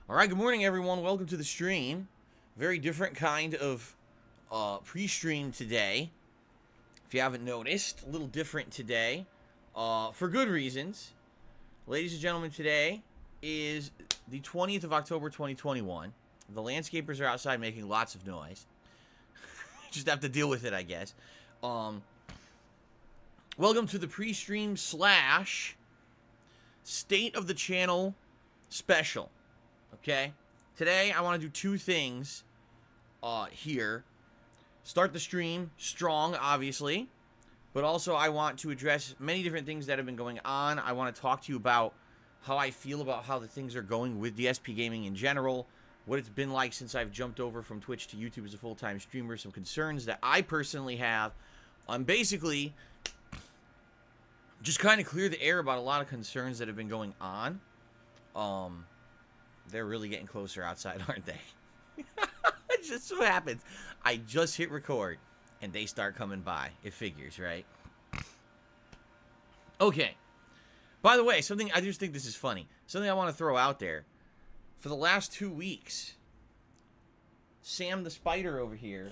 Alright, good morning everyone. Welcome to the stream. Very different kind of pre-stream today. If you haven't noticed, a little different today. For good reasons. Ladies and gentlemen, today is the 20th of October 2021. The landscapers are outside making lots of noise. Just have to deal with it, I guess. Welcome to the pre-stream / State of the Channel special. Okay? Today, I want to do two things here. Start the stream strong, obviously. But also, I want to address many different things that have been going on. I want to talk to you about how I feel about how the things are going with DSPGaming in general. What it's been like since I've jumped over from Twitch to YouTube as a full-time streamer. Some concerns that I personally have. Basically, just kind of clear the air about a lot of concerns that have been going on. They're really getting closer outside, aren't they? It just so happens. I just hit record, and they start coming by. It figures, right? Okay. By the way, something, I just think this is funny. Something I want to throw out there. For the last 2 weeks, Sam the Spider over here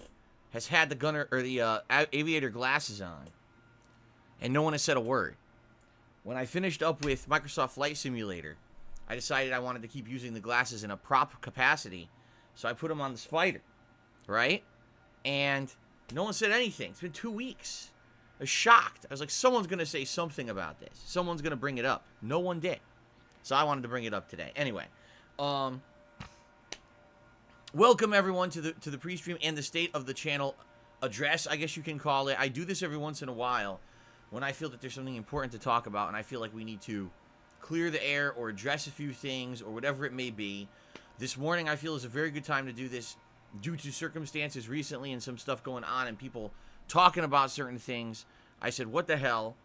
has had the gunner, or the aviator glasses on. And no one has said a word. When I finished up with Microsoft Flight Simulator, I decided I wanted to keep using the glasses in a prop capacity, so I put them on the Spider, right? And no one said anything. It's been 2 weeks. I was shocked. I was like, someone's going to say something about this. Someone's going to bring it up. No one did. So I wanted to bring it up today. Anyway, welcome everyone to the pre-stream and the State of the Channel address, I guess you can call it. I do this every once in a while when I feel that there's something important to talk about and I feel like we need to clear the air or address a few things or whatever it may be. This morning I feel is a very good time to do this due to circumstances recently and some stuff going on and people talking about certain things. I said, what the hell?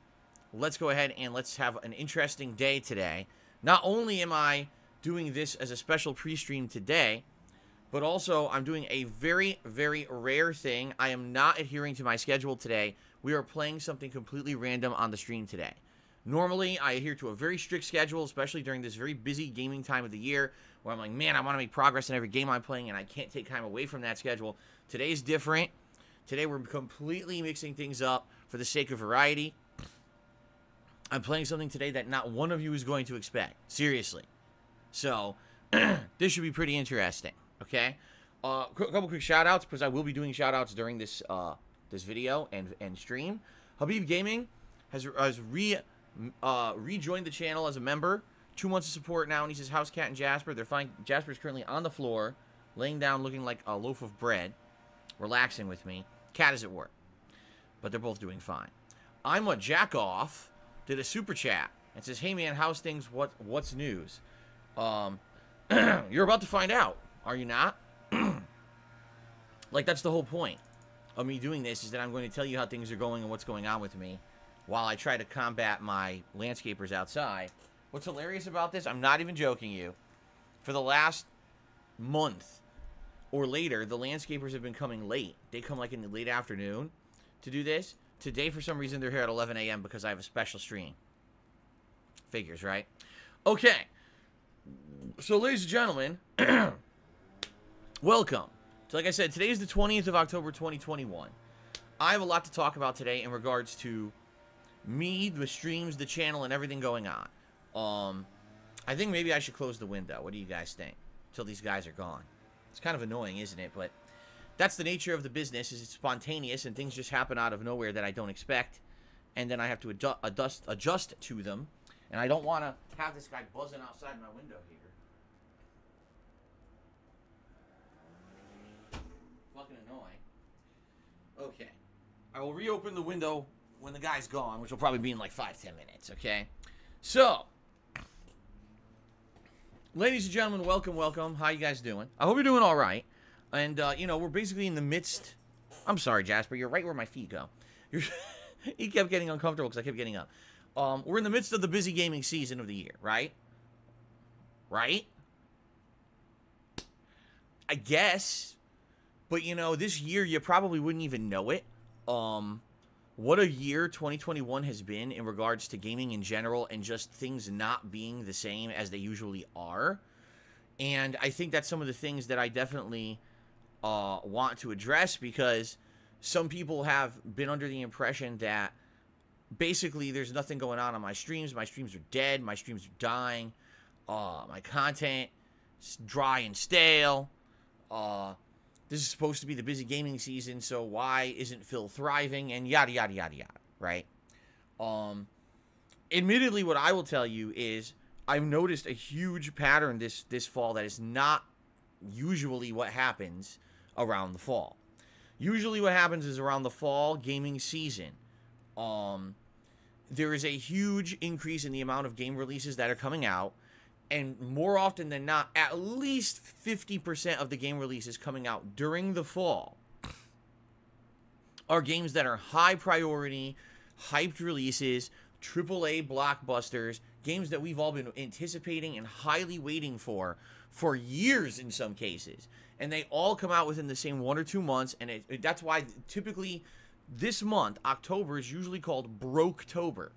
Let's go ahead and let's have an interesting day today. Not only am I doing this as a special pre-stream today, but also I'm doing a very, very rare thing. I am not adhering to my schedule today. We are playing something completely random on the stream today. Normally, I adhere to a very strict schedule, especially during this very busy gaming time of the year, where I'm like, man, I want to make progress in every game I'm playing, and I can't take time away from that schedule. Today's different. Today, we're completely mixing things up for the sake of variety. I'm playing something today that not one of you is going to expect. Seriously. So, this should be pretty interesting, okay? A couple quick shout-outs, because I will be doing shout-outs during this this video and stream. Habib Gaming has rejoined the channel as a member. 2 months of support now, and he says, House Cat and Jasper, they're fine. Jasper's currently on the floor, laying down looking like a loaf of bread, relaxing with me. Cat is at work, but they're both doing fine. I'm a jack-off, did a super chat, and says, hey man, how's things, what's news? You're about to find out, are you not? Like, that's the whole point of me doing this, is that I'm going to tell you how things are going and what's going on with me, while I try to combat my landscapers outside. What's hilarious about this, I'm not even joking you, for the last month or later, the landscapers have been coming late. They come like in the late afternoon to do this. Today, for some reason, they're here at 11 a.m. because I have a special stream. Figures, right? Okay. So, ladies and gentlemen, welcome. So, like I said, today is the 20th of October, 2021. I have a lot to talk about today in regards to me, the streams, the channel, and everything going on. I think maybe I should close the window. What do you guys think? Until these guys are gone. It's kind of annoying, isn't it? But that's the nature of the business, is it's spontaneous, and things just happen out of nowhere that I don't expect. And then I have to adjust to them. And I don't want to have this guy buzzing outside my window here. Fucking annoying. Okay. I will reopen the window when the guy's gone, which will probably be in like 5-10 minutes, okay? So, ladies and gentlemen, welcome, welcome. How you guys doing? I hope you're doing all right. And, you know, we're basically in the midst... I'm sorry, Jasper. You're right where my feet go. He kept getting uncomfortable because I kept getting up. We're in the midst of the busy gaming season of the year, right? Right? I guess. But, you know, this year you probably wouldn't even know it. What a year 2021 has been in regards to gaming in general and just things not being the same as they usually are. And I think that's some of the things that I definitely want to address, because some people have been under the impression that basically there's nothing going on my streams. My streams are dead. My streams are dying. My content is dry and stale. This is supposed to be the busy gaming season, so why isn't Phil thriving? And yada, yada, yada, yada, right? Admittedly, what I will tell you is I've noticed a huge pattern this fall that is not usually what happens around the fall. Usually what happens is around the fall gaming season, there is a huge increase in the amount of game releases that are coming out. And more often than not, at least 50% of the game releases coming out during the fall are games that are high priority, hyped releases, AAA blockbusters, games that we've all been anticipating and highly waiting for years in some cases. And they all come out within the same 1 or 2 months, and that's why typically this month, October, is usually called Broketober.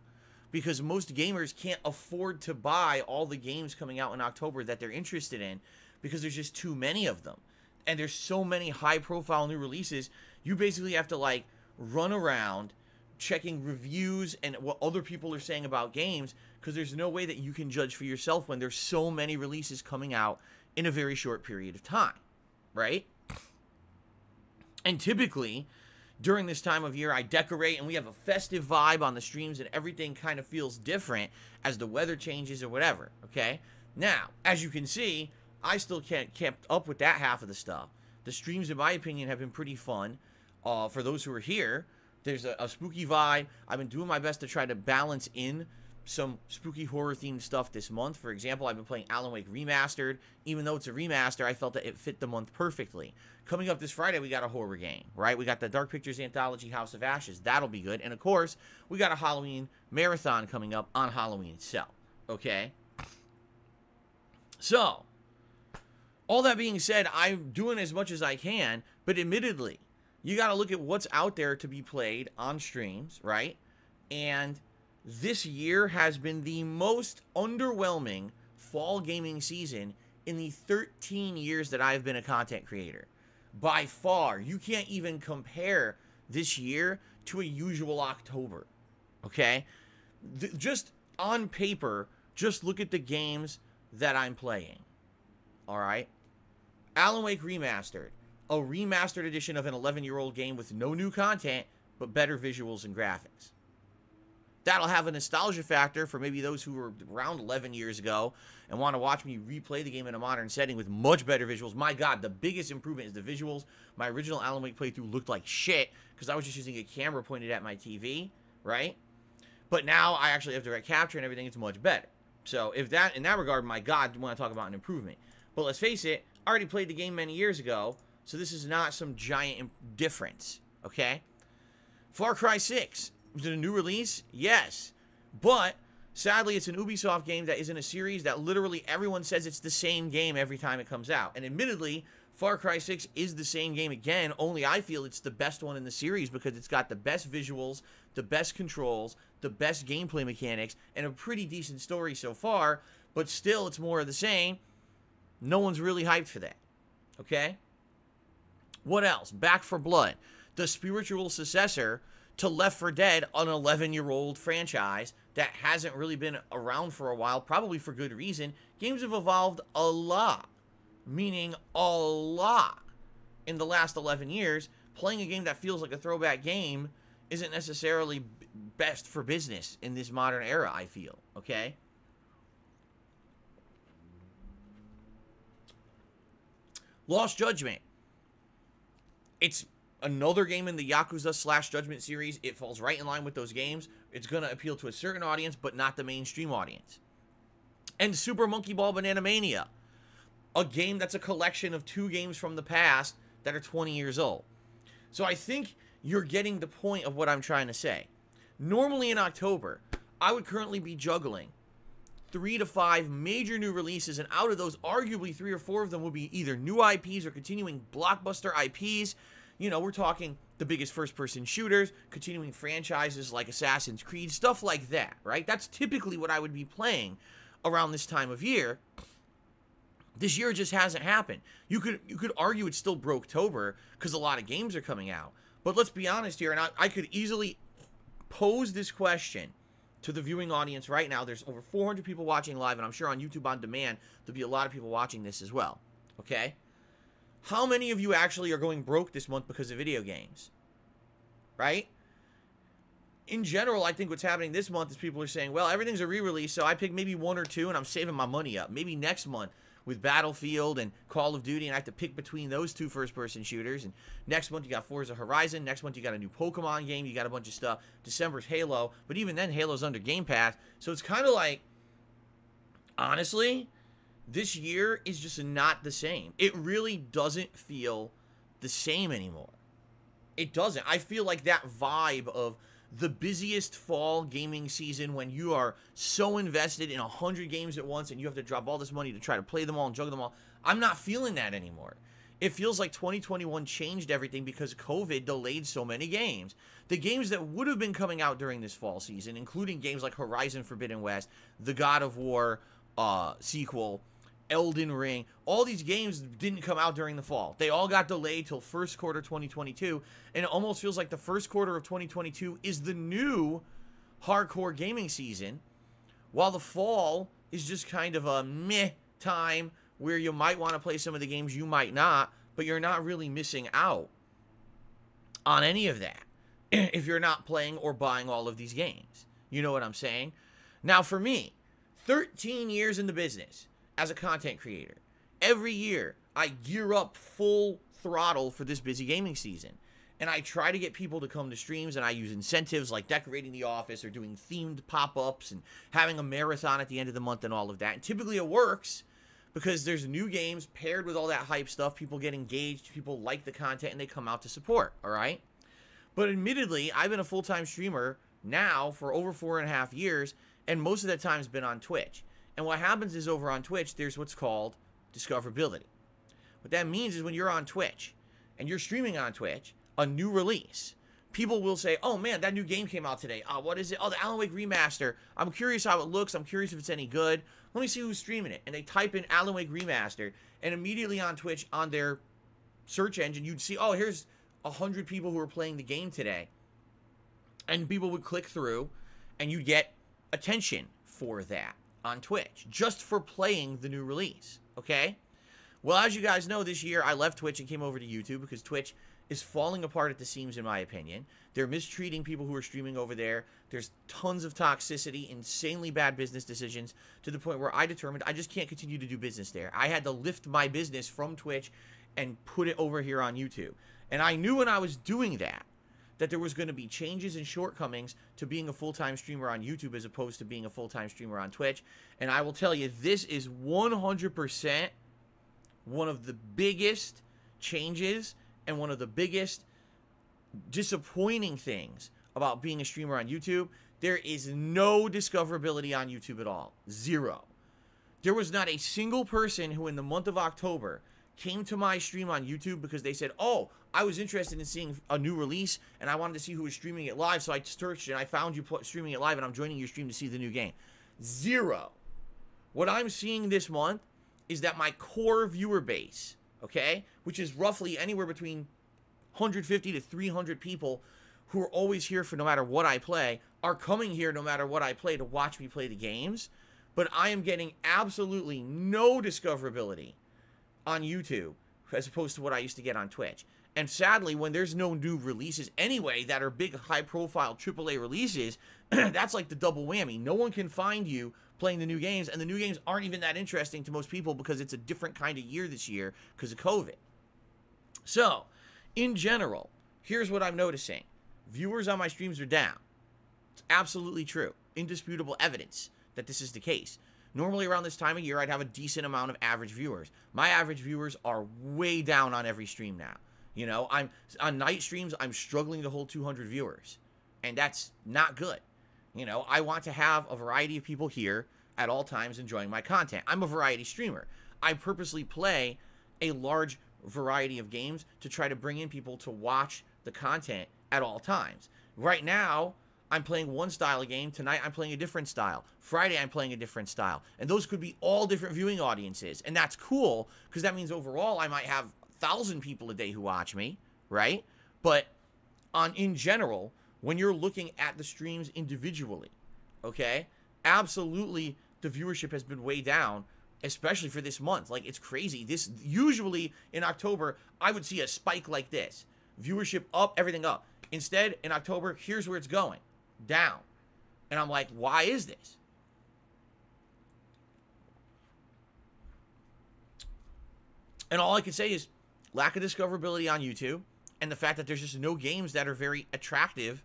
Because most gamers can't afford to buy all the games coming out in October that they're interested in, because there's just too many of them. And there's so many high-profile new releases, you basically have to, like, run around checking reviews and what other people are saying about games, because there's no way that you can judge for yourself when there's so many releases coming out in a very short period of time, right? And typically, during this time of year, I decorate, and we have a festive vibe on the streams, and everything kind of feels different as the weather changes or whatever, okay? Now, as you can see, I still can't keep up with that half of the stuff. The streams, in my opinion, have been pretty fun. For those who are here, there's a spooky vibe. I've been doing my best to try to balance in some spooky horror-themed stuff this month. For example, I've been playing Alan Wake Remastered. Even though it's a remaster, I felt that it fit the month perfectly. Coming up this Friday, we got a horror game, right? We got the Dark Pictures anthology, House of Ashes. That'll be good. And, of course, we got a Halloween marathon coming up on Halloween itself, okay? So, all that being said, I'm doing as much as I can, but admittedly, you got to look at what's out there to be played on streams, right? And this year has been the most underwhelming fall gaming season in the 13 years that I've been a content creator. By far, you can't even compare this year to a usual October, okay? Just on paper, just look at the games that I'm playing, all right? Alan Wake Remastered, a remastered edition of an 11-year-old game with no new content, but better visuals and graphics. That'll have a nostalgia factor for maybe those who were around 11 years ago and want to watch me replay the game in a modern setting with much better visuals. My God, the biggest improvement is the visuals. My original Alan Wake playthrough looked like shit because I was just using a camera pointed at my TV, right? But now I actually have direct capture and everything. It's much better. So if that, in that regard, my God, you want to talk about an improvement. But let's face it, I already played the game many years ago, so this is not some giant difference, okay? Far Cry 6. Was it a new release? Yes. But, sadly, it's an Ubisoft game that isn't a series that literally everyone says it's the same game every time it comes out. And admittedly, Far Cry 6 is the same game again, only I feel it's the best one in the series because it's got the best visuals, the best controls, the best gameplay mechanics, and a pretty decent story so far, but still, it's more of the same. No one's really hyped for that. Okay? What else? Back 4 Blood, the spiritual successor to Left 4 Dead, an 11-year-old franchise that hasn't really been around for a while, probably for good reason. Games have evolved a lot, meaning a lot, in the last 11 years. Playing a game that feels like a throwback game isn't necessarily best for business in this modern era, I feel, okay? Lost Judgment. It's another game in the Yakuza / Judgment series. It falls right in line with those games. It's going to appeal to a certain audience, but not the mainstream audience. And Super Monkey Ball Banana Mania, a game that's a collection of 2 games from the past that are 20 years old. So I think you're getting the point of what I'm trying to say. Normally in October, I would currently be juggling 3 to 5 major new releases, and out of those, arguably 3 or 4 of them will be either new IPs or continuing blockbuster IPs. You know, we're talking the biggest first-person shooters, continuing franchises like Assassin's Creed, stuff like that, right? That's typically what I would be playing around this time of year. This year just hasn't happened. You could argue it's still Broketober because a lot of games are coming out. But let's be honest here, and I could easily pose this question to the viewing audience right now. There's over 400 people watching live, and I'm sure on YouTube On Demand, there'll be a lot of people watching this as well. Okay? How many of you actually are going broke this month because of video games? Right? In general, I think what's happening this month is people are saying, well, everything's a re-release, so I pick maybe one or two, and I'm saving my money up. Maybe next month with Battlefield and Call of Duty, and I have to pick between those two first-person shooters. And next month, you got Forza Horizon. Next month, you got a new Pokemon game. You got a bunch of stuff. December's Halo. But even then, Halo's under Game Pass. So it's kind of like, honestly, this year is just not the same. It really doesn't feel the same anymore. It doesn't. I feel like that vibe of the busiest fall gaming season when you are so invested in 100 games at once and you have to drop all this money to try to play them all and juggle them all. I'm not feeling that anymore. It feels like 2021 changed everything because COVID delayed so many games. The games that would have been coming out during this fall season, including games like Horizon Forbidden West, the God of War sequel, Elden Ring, all these games didn't come out during the fall. They all got delayed till first quarter 2022, and it almost feels like the first quarter of 2022 is the new hardcore gaming season, while the fall is just kind of a meh time where you might want to play some of the games, you might not, but you're not really missing out on any of that if you're not playing or buying all of these games. You know what I'm saying? Now, for me, 13 years in the business as a content creator, every year I gear up full throttle for this busy gaming season. And I try to get people to come to streams, and I use incentives like decorating the office or doing themed pop-ups and having a marathon at the end of the month and all of that. And typically it works because there's new games paired with all that hype stuff. People get engaged, people like the content, and they come out to support, all right? But admittedly, I've been a full-time streamer now for over 4.5 years, and most of that time has been on Twitch. And what happens is over on Twitch, there's what's called discoverability. What that means is when you're on Twitch and you're streaming on Twitch, a new release, people will say, oh man, that new game came out today. What is it? Oh, the Alan Wake Remaster. I'm curious how it looks. I'm curious if it's any good. Let me see who's streaming it. And they type in Alan Wake Remastered, and immediately on Twitch, on their search engine, you'd see, oh, here's 100 people who are playing the game today. And people would click through, and you'd get attention for that on Twitch, just for playing the new release, okay? Well, as you guys know, this year I left Twitch and came over to YouTube because Twitch is falling apart at the seams, in my opinion. They're mistreating people who are streaming over there. There's tons of toxicity, insanely bad business decisions, to the point where I determined I just can't continue to do business there. I had to lift my business from Twitch and put it over here on YouTube. And I knew when I was doing that there was going to be changes and shortcomings to being a full-time streamer on YouTube as opposed to being a full-time streamer on Twitch. And I will tell you, this is 100% one of the biggest changes and one of the biggest disappointing things about being a streamer on YouTube. There is no discoverability on YouTube at all. Zero. There was not a single person who in the month of October came to my stream on YouTube because they said, oh, I was interested in seeing a new release and I wanted to see who was streaming it live, so I searched and I found you streaming it live and I'm joining your stream to see the new game. Zero. What I'm seeing this month is that my core viewer base, okay, which is roughly anywhere between 150 to 300 people who are always here for no matter what I play, are coming here no matter what I play to watch me play the games. But I am getting absolutely no discoverability on YouTube as opposed to what I used to get on Twitch. And sadly, when there's no new releases anyway that are big, high-profile AAA releases, that's like the double whammy. No one can find you playing the new games, and the new games aren't even that interesting to most people because it's a different kind of year this year because of COVID. So, in general, here's what I'm noticing. Viewers on my streams are down. It's absolutely true. Indisputable evidence that this is the case. Normally around this time of year, I'd have a decent amount of average viewers. My average viewers are way down on every stream now. You know, I'm on night streams, I'm struggling to hold 200 viewers. And that's not good. You know, I want to have a variety of people here at all times enjoying my content. I'm a variety streamer. I purposely play a large variety of games to try to bring in people to watch the content at all times. Right now, I'm playing one style of game. Tonight, I'm playing a different style. Friday, I'm playing a different style. And those could be all different viewing audiences. And that's cool, because that means overall, I might have 1,000 people a day who watch me, right? But in general, when you're looking at the streams individually, okay, absolutely the viewership has been way down, especially for this month. Like, it's crazy. This usually in October, I would see a spike like this. Viewership up, everything up. Instead, in October, here's where it's going. Down. And I'm like, why is this? And all I can say is lack of discoverability on YouTube and the fact that there's just no games that are very attractive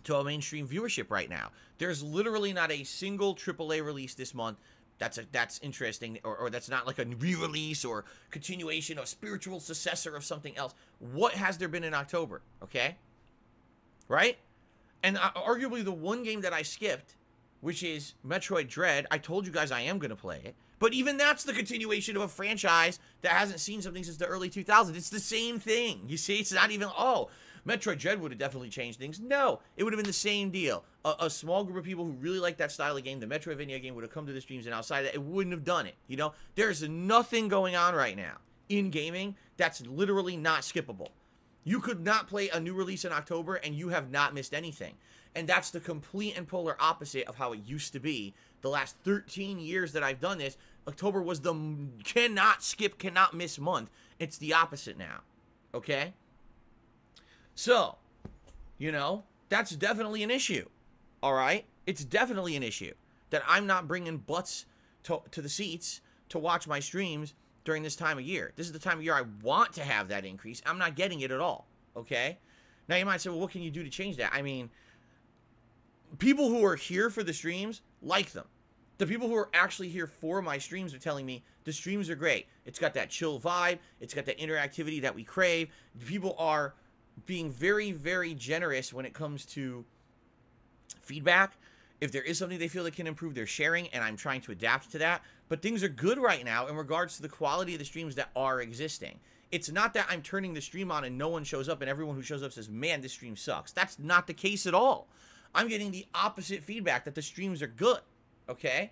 to a mainstream viewership right now. There's literally not a single AAA release this month that's interesting, or that's not like a re-release or continuation or spiritual successor of something else. What has there been in October? Okay? Right? And arguably the one game that I skipped, which is Metroid Dread, I told you guys I am going to play it. But even that's the continuation of a franchise that hasn't seen something since the early 2000s. It's the same thing. You see, it's not even, oh, Metroid Dread would have definitely changed things. No, it would have been the same deal. A small group of people who really like that style of game, the Metroidvania game, would have come to the streams, and outside of that, it wouldn't have done it. You know, there's nothing going on right now in gaming that's literally not skippable. You could not play a new release in October, and you have not missed anything. And that's the complete and polar opposite of how it used to be. The last 13 years that I've done this, October was the cannot skip, cannot miss month. It's the opposite now. Okay? So, you know, that's definitely an issue. All right? It's definitely an issue that I'm not bringing butts to the seats to watch my streams during this time of year. This is the time of year I want to have that increase. I'm not getting it at all. Okay? Now, you might say, well, what can you do to change that? I mean, people who are here for the streams like them. The people who are actually here for my streams are telling me the streams are great. It's got that chill vibe. It's got that interactivity that we crave. People are being very, very generous when it comes to feedback. If there is something they feel they can improve, they're sharing, and I'm trying to adapt to that. But things are good right now in regards to the quality of the streams that are existing. It's not that I'm turning the stream on and no one shows up and everyone who shows up says, man, this stream sucks. That's not the case at all. I'm getting the opposite feedback, that the streams are good. Okay?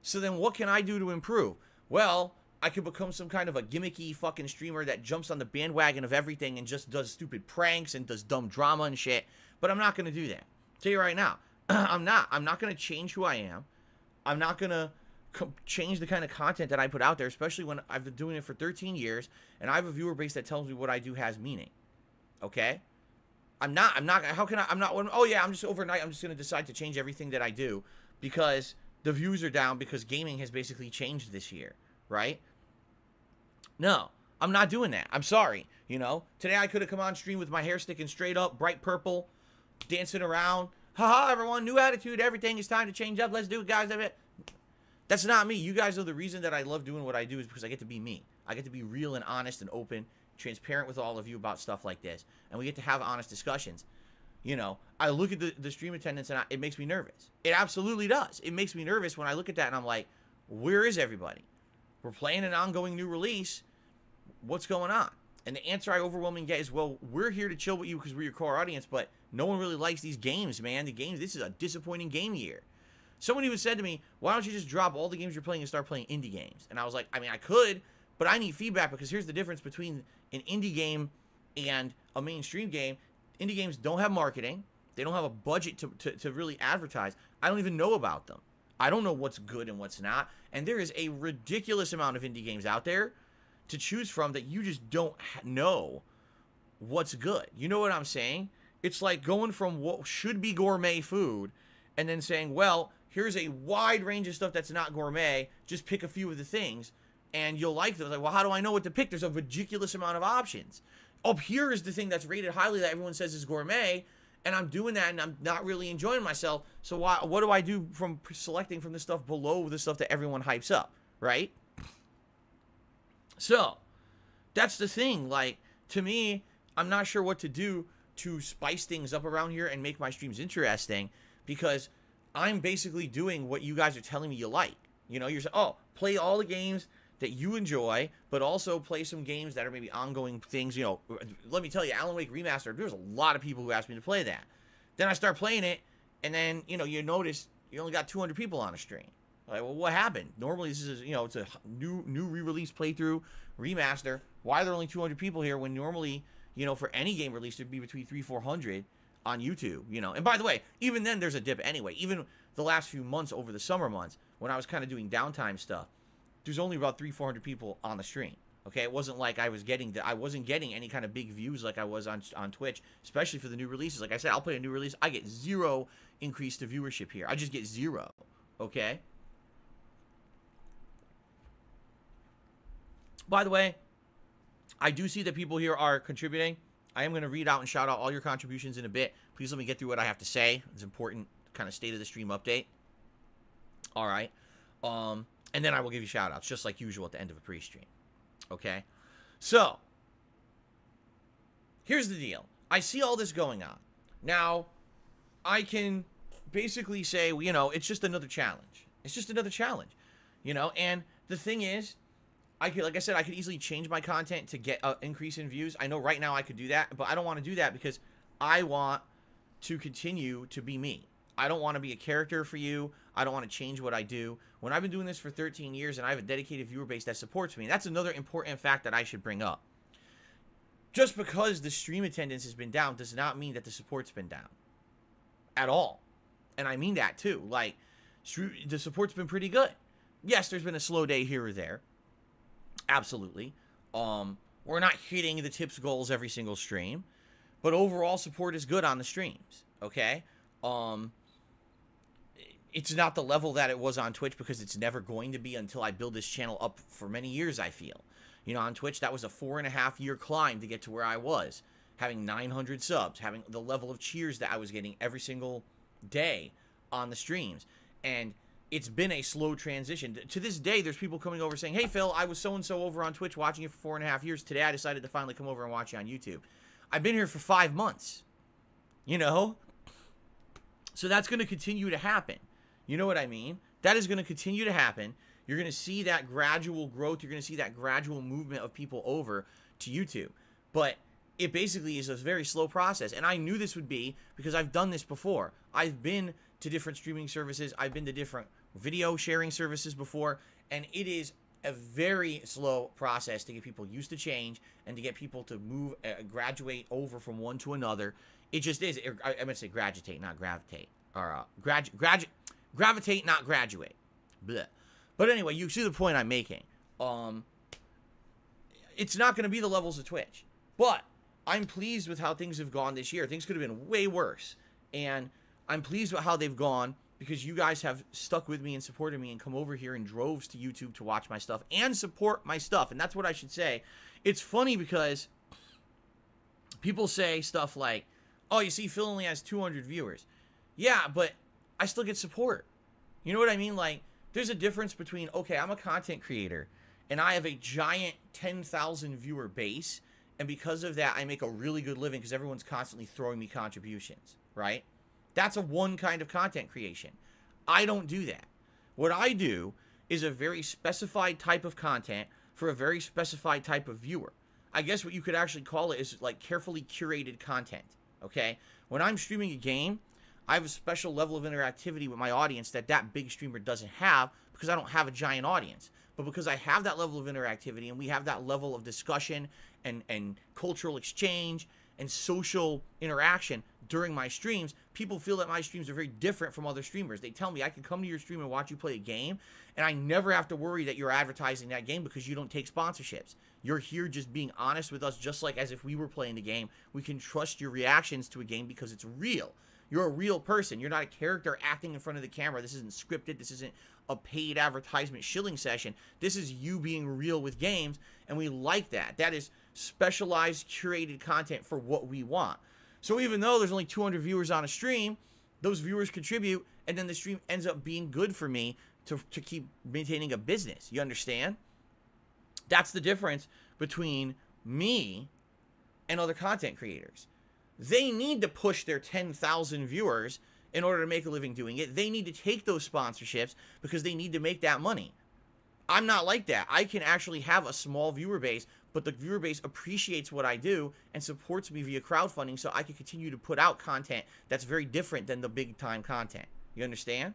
So then what can I do to improve? Well, I could become some kind of a gimmicky fucking streamer that jumps on the bandwagon of everything and just does stupid pranks and does dumb drama and shit. But I'm not going to do that. I'll tell you right now. I'm not going to change who I am. I'm not going to change the kind of content that I put out there, especially when I've been doing it for 13 years and I have a viewer base that tells me what I do has meaning. Okay? I'm not, oh yeah, I'm just overnight, I'm just going to decide to change everything that I do because the views are down because gaming has basically changed this year, right? No, I'm not doing that. I'm sorry, you know? Today I could have come on stream with my hair sticking straight up, bright purple, dancing around. Haha, everyone, new attitude, everything is time to change up. Let's do it, guys. That's not me. You guys know the reason that I love doing what I do is because I get to be me. I get to be real and honest and open, transparent with all of you about stuff like this. And we get to have honest discussions. You know, I look at the stream attendance and it makes me nervous. It absolutely does. It makes me nervous when I look at that and I'm like, where is everybody? We're playing an ongoing new release. What's going on? And the answer I overwhelmingly get is, well, we're here to chill with you because we're your core audience, but no one really likes these games, man. The games, this is a disappointing game year. Someone even said to me, why don't you just drop all the games you're playing and start playing indie games? And I was like, I mean, I could, but I need feedback because here's the difference between an indie game and a mainstream game. Indie games don't have marketing. They don't have a budget to really advertise. I don't even know about them. I don't know what's good and what's not. And there is a ridiculous amount of indie games out there to choose from that you just don't know what's good. You know what I'm saying? It's like going from what should be gourmet food and then saying, well, here's a wide range of stuff that's not gourmet. Just pick a few of the things and you'll like them. Like, well, how do I know what to pick? There's a ridiculous amount of options. Up here is the thing that's rated highly that everyone says is gourmet, and I'm doing that and I'm not really enjoying myself. So what do I do from selecting from the stuff below the stuff that everyone hypes up, right? So that's the thing. Like, to me, I'm not sure what to do to spice things up around here and make my streams interesting because I'm basically doing what you guys are telling me you like. You know, you're saying, oh, play all the games that you enjoy, but also play some games that are maybe ongoing things. You know, let me tell you, Alan Wake Remastered, there's a lot of people who asked me to play that. Then I start playing it, and then, you know, you notice you only got 200 people on a stream. Like, well, what happened? Normally, this is, you know, it's a new re-release playthrough, remaster. Why are there only 200 people here when normally, you know, for any game release, it'd be between 300-400 on YouTube, you know? And by the way, even then, there's a dip anyway. Even the last few months over the summer months, when I was kind of doing downtime stuff, there's only about 300-400 people on the stream. Okay, it wasn't like I wasn't getting any kind of big views like I was on Twitch, especially for the new releases. Like I said, I'll play a new release, I get 0 increase to viewership here. I just get 0. Okay. By the way, I do see that people here are contributing. I am going to read out and shout out all your contributions in a bit. Please let me get through what I have to say. It's important kind of state of the stream update. All right. And then I will give you shout outs just like usual at the end of a pre-stream. Okay, so here's the deal. I see all this going on. Now, I can basically say, you know, it's just another challenge. It's just another challenge, you know, and the thing is, I could, like I said, I could easily change my content to get an increase in views. I know right now I could do that, but I don't want to do that because I want to continue to be me. I don't want to be a character for you. I don't want to change what I do. When I've been doing this for 13 years and I have a dedicated viewer base that supports me, that's another important fact that I should bring up. Just because the stream attendance has been down does not mean that the support's been down. At all. And I mean that too. Like, the support's been pretty good. Yes, there's been a slow day here or there. Absolutely. We're not hitting the tips goals every single stream. But overall support is good on the streams. Okay? It's not the level that it was on Twitch because it's never going to be until I build this channel up for many years, I feel. You know, on Twitch, that was a 4.5-year climb to get to where I was. Having 900 subs, having the level of cheers that I was getting every single day on the streams. And it's been a slow transition. To this day, there's people coming over saying, hey, Phil, I was so-and-so over on Twitch watching you for 4.5 years. Today, I decided to finally come over and watch you on YouTube. I've been here for 5 months. You know? So that's going to continue to happen. You know what I mean? That is going to continue to happen. You're going to see that gradual growth. You're going to see that gradual movement of people over to YouTube. But it basically is a very slow process. And I knew this would be because I've done this before. I've been to different streaming services. I've been to different video sharing services before. And it is a very slow process to get people used to change and to get people to move, graduate over from one to another. It just is. I'm going to say graduate, not gravitate. Or gravitate, not graduate. Blech. But anyway, you see the point I'm making. It's not going to be the levels of Twitch. But I'm pleased with how things have gone this year. Things could have been way worse. And I'm pleased with how they've gone because you guys have stuck with me and supported me and come over here in droves to YouTube to watch my stuff and support my stuff. And that's what I should say. It's funny because people say stuff like, oh, you see, Phil only has 200 viewers. Yeah, but I still get support. You know what I mean? Like, there's a difference between, okay, I'm a content creator, and I have a giant 10,000 viewer base, and because of that, I make a really good living because everyone's constantly throwing me contributions, right? That's a one kind of content creation. I don't do that. What I do is a very specified type of content for a very specified type of viewer. I guess what you could actually call it is like carefully curated content, okay? When I'm streaming a game, I have a special level of interactivity with my audience that big streamer doesn't have because I don't have a giant audience. But because I have that level of interactivity and we have that level of discussion and cultural exchange and social interaction during my streams, people feel that my streams are very different from other streamers. They tell me I can come to your stream and watch you play a game, and I never have to worry that you're advertising that game because you don't take sponsorships. You're here just being honest with us, just like as if we were playing the game. We can trust your reactions to a game because it's real. You're a real person. You're not a character acting in front of the camera. This isn't scripted. This isn't a paid advertisement shilling session. This is you being real with games, and we like that. That is specialized, curated content for what we want. So even though there's only 200 viewers on a stream, those viewers contribute, and then the stream ends up being good for me to keep maintaining a business. You understand? That's the difference between me and other content creators. They need to push their 10,000 viewers in order to make a living doing it. They need to take those sponsorships because they need to make that money. I'm not like that. I can actually have a small viewer base, but the viewer base appreciates what I do and supports me via crowdfunding, so I can continue to put out content that's very different than the big time content. You understand?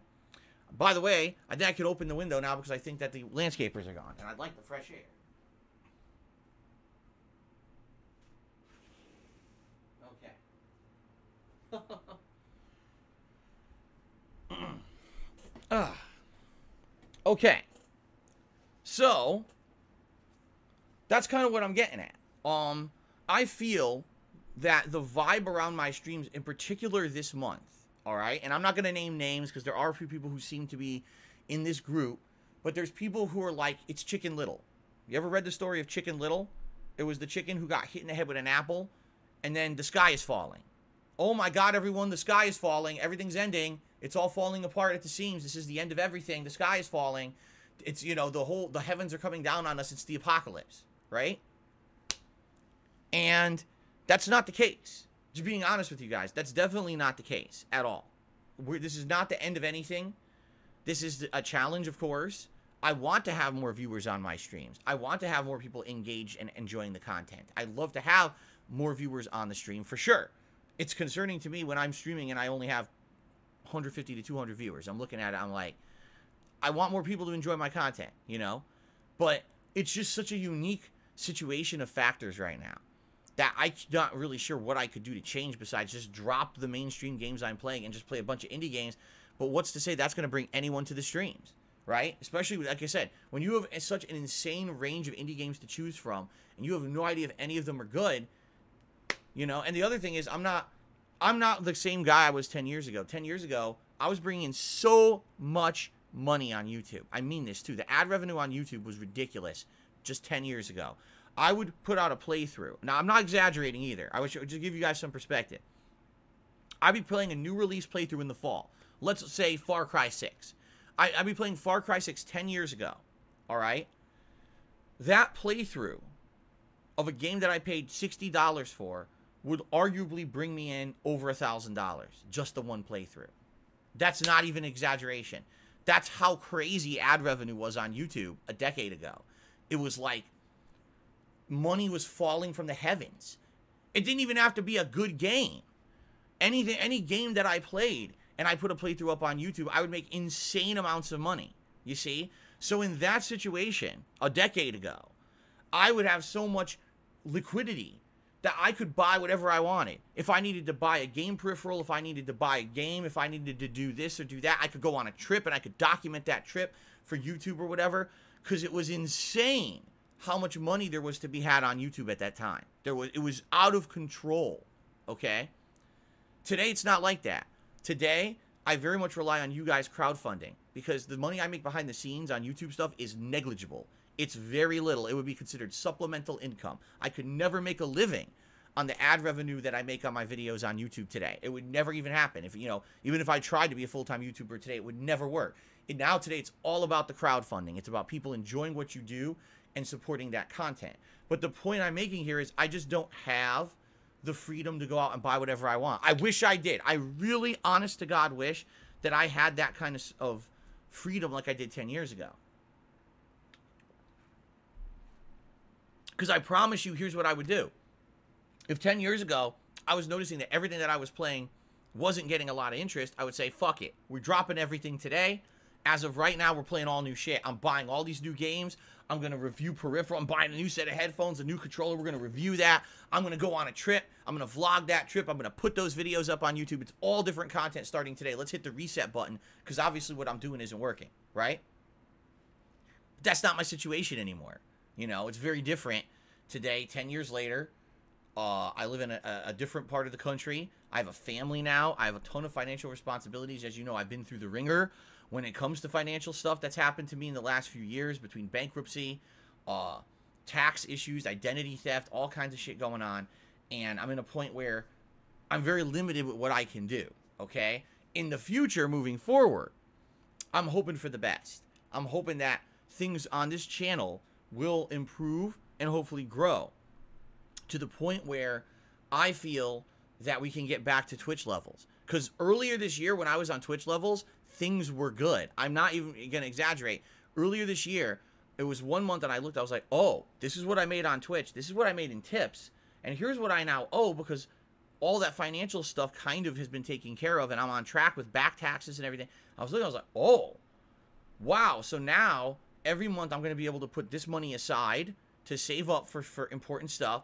By the way, I think I could open the window now because I think that the landscapers are gone, and I'd like the fresh air. Okay. Okay. So, that's kind of what I'm getting at. I feel that the vibe around my streams, in particular this month, all right? And I'm not going to name names because there are a few people who seem to be in this group, but there's people who are like, it's Chicken Little. You ever read the story of Chicken Little? It was the chicken who got hit in the head with an apple, and then the sky is falling. Oh my God, everyone, the sky is falling. Everything's ending. It's all falling apart at the seams. This is the end of everything. The sky is falling. It's, you know, the heavens are coming down on us. It's the apocalypse, right? And that's not the case. Just being honest with you guys, that's definitely not the case at all. This is not the end of anything. This is a challenge, of course. I want to have more viewers on my streams. I want to have more people engaged and enjoying the content. I'd love to have more viewers on the stream, for sure. It's concerning to me when I'm streaming and I only have 150 to 200 viewers. I'm looking at it, I'm like, I want more people to enjoy my content, you know? But it's just such a unique situation of factors right now that I'm not really sure what I could do to change besides just drop the mainstream games I'm playing and just play a bunch of indie games. But what's to say that's going to bring anyone to the streams, right? Especially, like I said, when you have such an insane range of indie games to choose from and you have no idea if any of them are good, you know? And the other thing is, I'm not the same guy I was 10 years ago. 10 years ago, I was bringing in so much money on YouTube. I mean this too. The ad revenue on YouTube was ridiculous just 10 years ago. I would put out a playthrough. Now, I'm not exaggerating either. I would just give you guys some perspective. I'd be playing a new release playthrough in the fall. Let's say Far Cry 6. I'd be playing Far Cry 6 10 years ago. All right? That playthrough of a game that I paid $60 for would arguably bring me in over $1,000. Just the one playthrough. That's not even exaggeration. That's how crazy ad revenue was on YouTube a decade ago. It was like money was falling from the heavens. It didn't even have to be a good game. Any game that I played and I put a playthrough up on YouTube, I would make insane amounts of money. You see? So in that situation, a decade ago, I would have so much liquidity that I could buy whatever I wanted. If I needed to buy a game peripheral, if I needed to buy a game, if I needed to do this or do that, I could go on a trip and I could document that trip for YouTube or whatever, because it was insane how much money there was to be had on YouTube at that time. It was out of control, okay? Today, it's not like that. Today, I very much rely on you guys crowdfunding because the money I make behind the scenes on YouTube stuff is negligible. It's very little. It would be considered supplemental income. I could never make a living on the ad revenue that I make on my videos on YouTube today. It would never even happen. If, you know, even if I tried to be a full-time YouTuber today, it would never work. And now today, it's all about the crowdfunding. It's about people enjoying what you do and supporting that content. But the point I'm making here is I just don't have the freedom to go out and buy whatever I want. I wish I did. I really, honest to God, wish that I had that kind of freedom like I did 10 years ago. Because I promise you, here's what I would do. If 10 years ago, I was noticing that everything that I was playing wasn't getting a lot of interest, I would say, fuck it. We're dropping everything today. As of right now, we're playing all new shit. I'm buying all these new games. I'm going to review peripheral. I'm buying a new set of headphones, a new controller. We're going to review that. I'm going to go on a trip. I'm going to vlog that trip. I'm going to put those videos up on YouTube. It's all different content starting today. Let's hit the reset button because obviously what I'm doing isn't working, right? But that's not my situation anymore. You know, it's very different today, 10 years later. I live in a different part of the country. I have a family now. I have a ton of financial responsibilities. As you know, I've been through the ringer when it comes to financial stuff that's happened to me in the last few years between bankruptcy, tax issues, identity theft, all kinds of shit going on. And I'm in a point where I'm very limited with what I can do, okay? In the future, moving forward, I'm hoping for the best. I'm hoping that things on this channel will improve and hopefully grow to the point where I feel that we can get back to Twitch levels. Because earlier this year when I was on Twitch levels, things were good. I'm not even going to exaggerate. Earlier this year, it was 1 month and I looked, I was like, oh, this is what I made on Twitch. This is what I made in tips. And here's what I now owe because all that financial stuff kind of has been taken care of and I'm on track with back taxes and everything. I was looking, I was like, oh, wow. So now every month I'm going to be able to put this money aside to save up for important stuff.